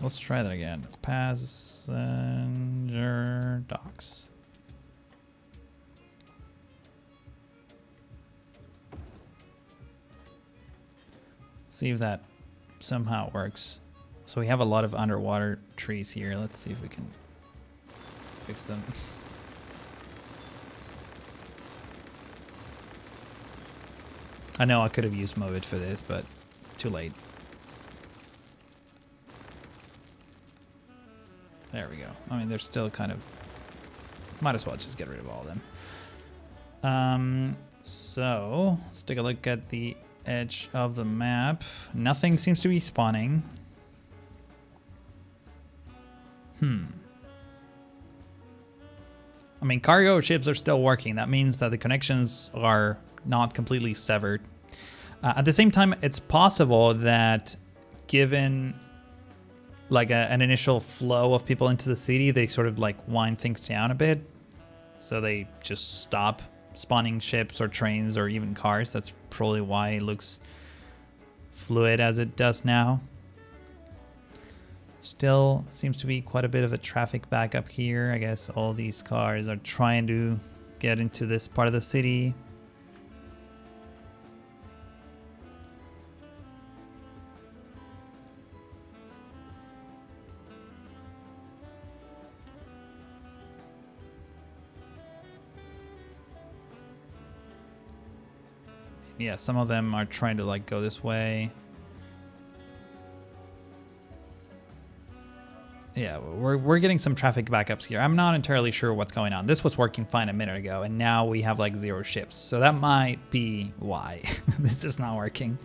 Let's try that again. Passenger docks. See if that somehow works. So we have a lot of underwater trees here. Let's see if we can fix them. I know I could have used Movit for this, but too late. There we go. I mean, they're still kind of... Might as well just get rid of all of them. So, let's take a look at the edge of the map. Nothing seems to be spawning. I mean, cargo ships are still working. That means that the connections are not completely severed. At the same time, it's possible that given like an initial flow of people into the city, they sort of like wind things down a bit. So they just stop spawning ships or trains or even cars. That's probably why it looks fluid as it does now. Still seems to be quite a bit of a traffic backup here. I guess all these cars are trying to get into this part of the city. Yeah, some of them are trying to like go this way. Yeah, we're getting some traffic backups here. I'm not entirely sure what's going on. This was working fine a minute ago, and now we have like 0 ships. So that might be why this is not working.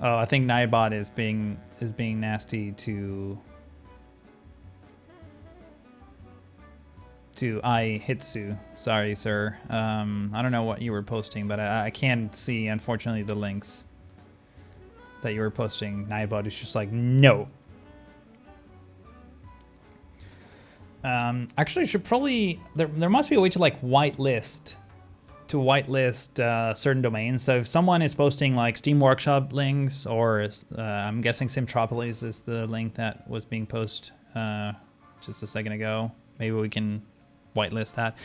Oh, I think Nightbot is being nasty to Hitsu. Sorry, sir. I don't know what you were posting, but I can't see, unfortunately, the links that you were posting. Nightbot is just like, no. Actually, should probably there must be a way to like whitelist certain domains. So if someone is posting like Steam Workshop links, or I'm guessing Simtropolis is the link that was being posted just a second ago. Maybe we can whitelist that.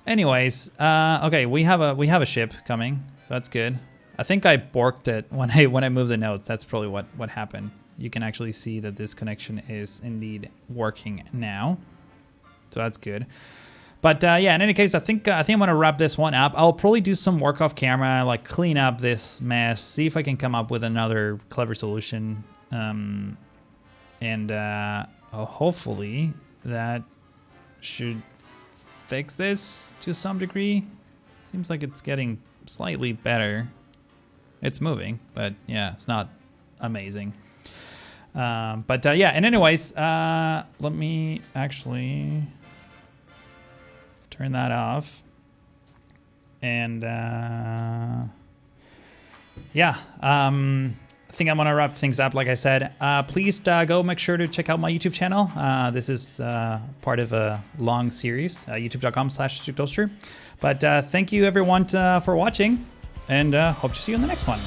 Anyways, okay, we have a ship coming, so that's good. I think I borked it when I moved the nodes. That's probably what happened. You can actually see that this connection is indeed working now, so that's good. But yeah, in any case, I think I'm gonna wrap this one up. I'll probably do some work off camera, like clean up this mess, see if I can come up with another clever solution, and hopefully that should fix this to some degree. Seems like it's getting slightly better. It's moving, but yeah, it's not amazing. But yeah, and anyways, let me actually turn that off. And yeah, I think I'm gonna wrap things up. Like I said, please go make sure to check out my YouTube channel. This is part of a long series, youtube.com/StrictToaster. But thank you everyone for watching, and hope to see you in the next one.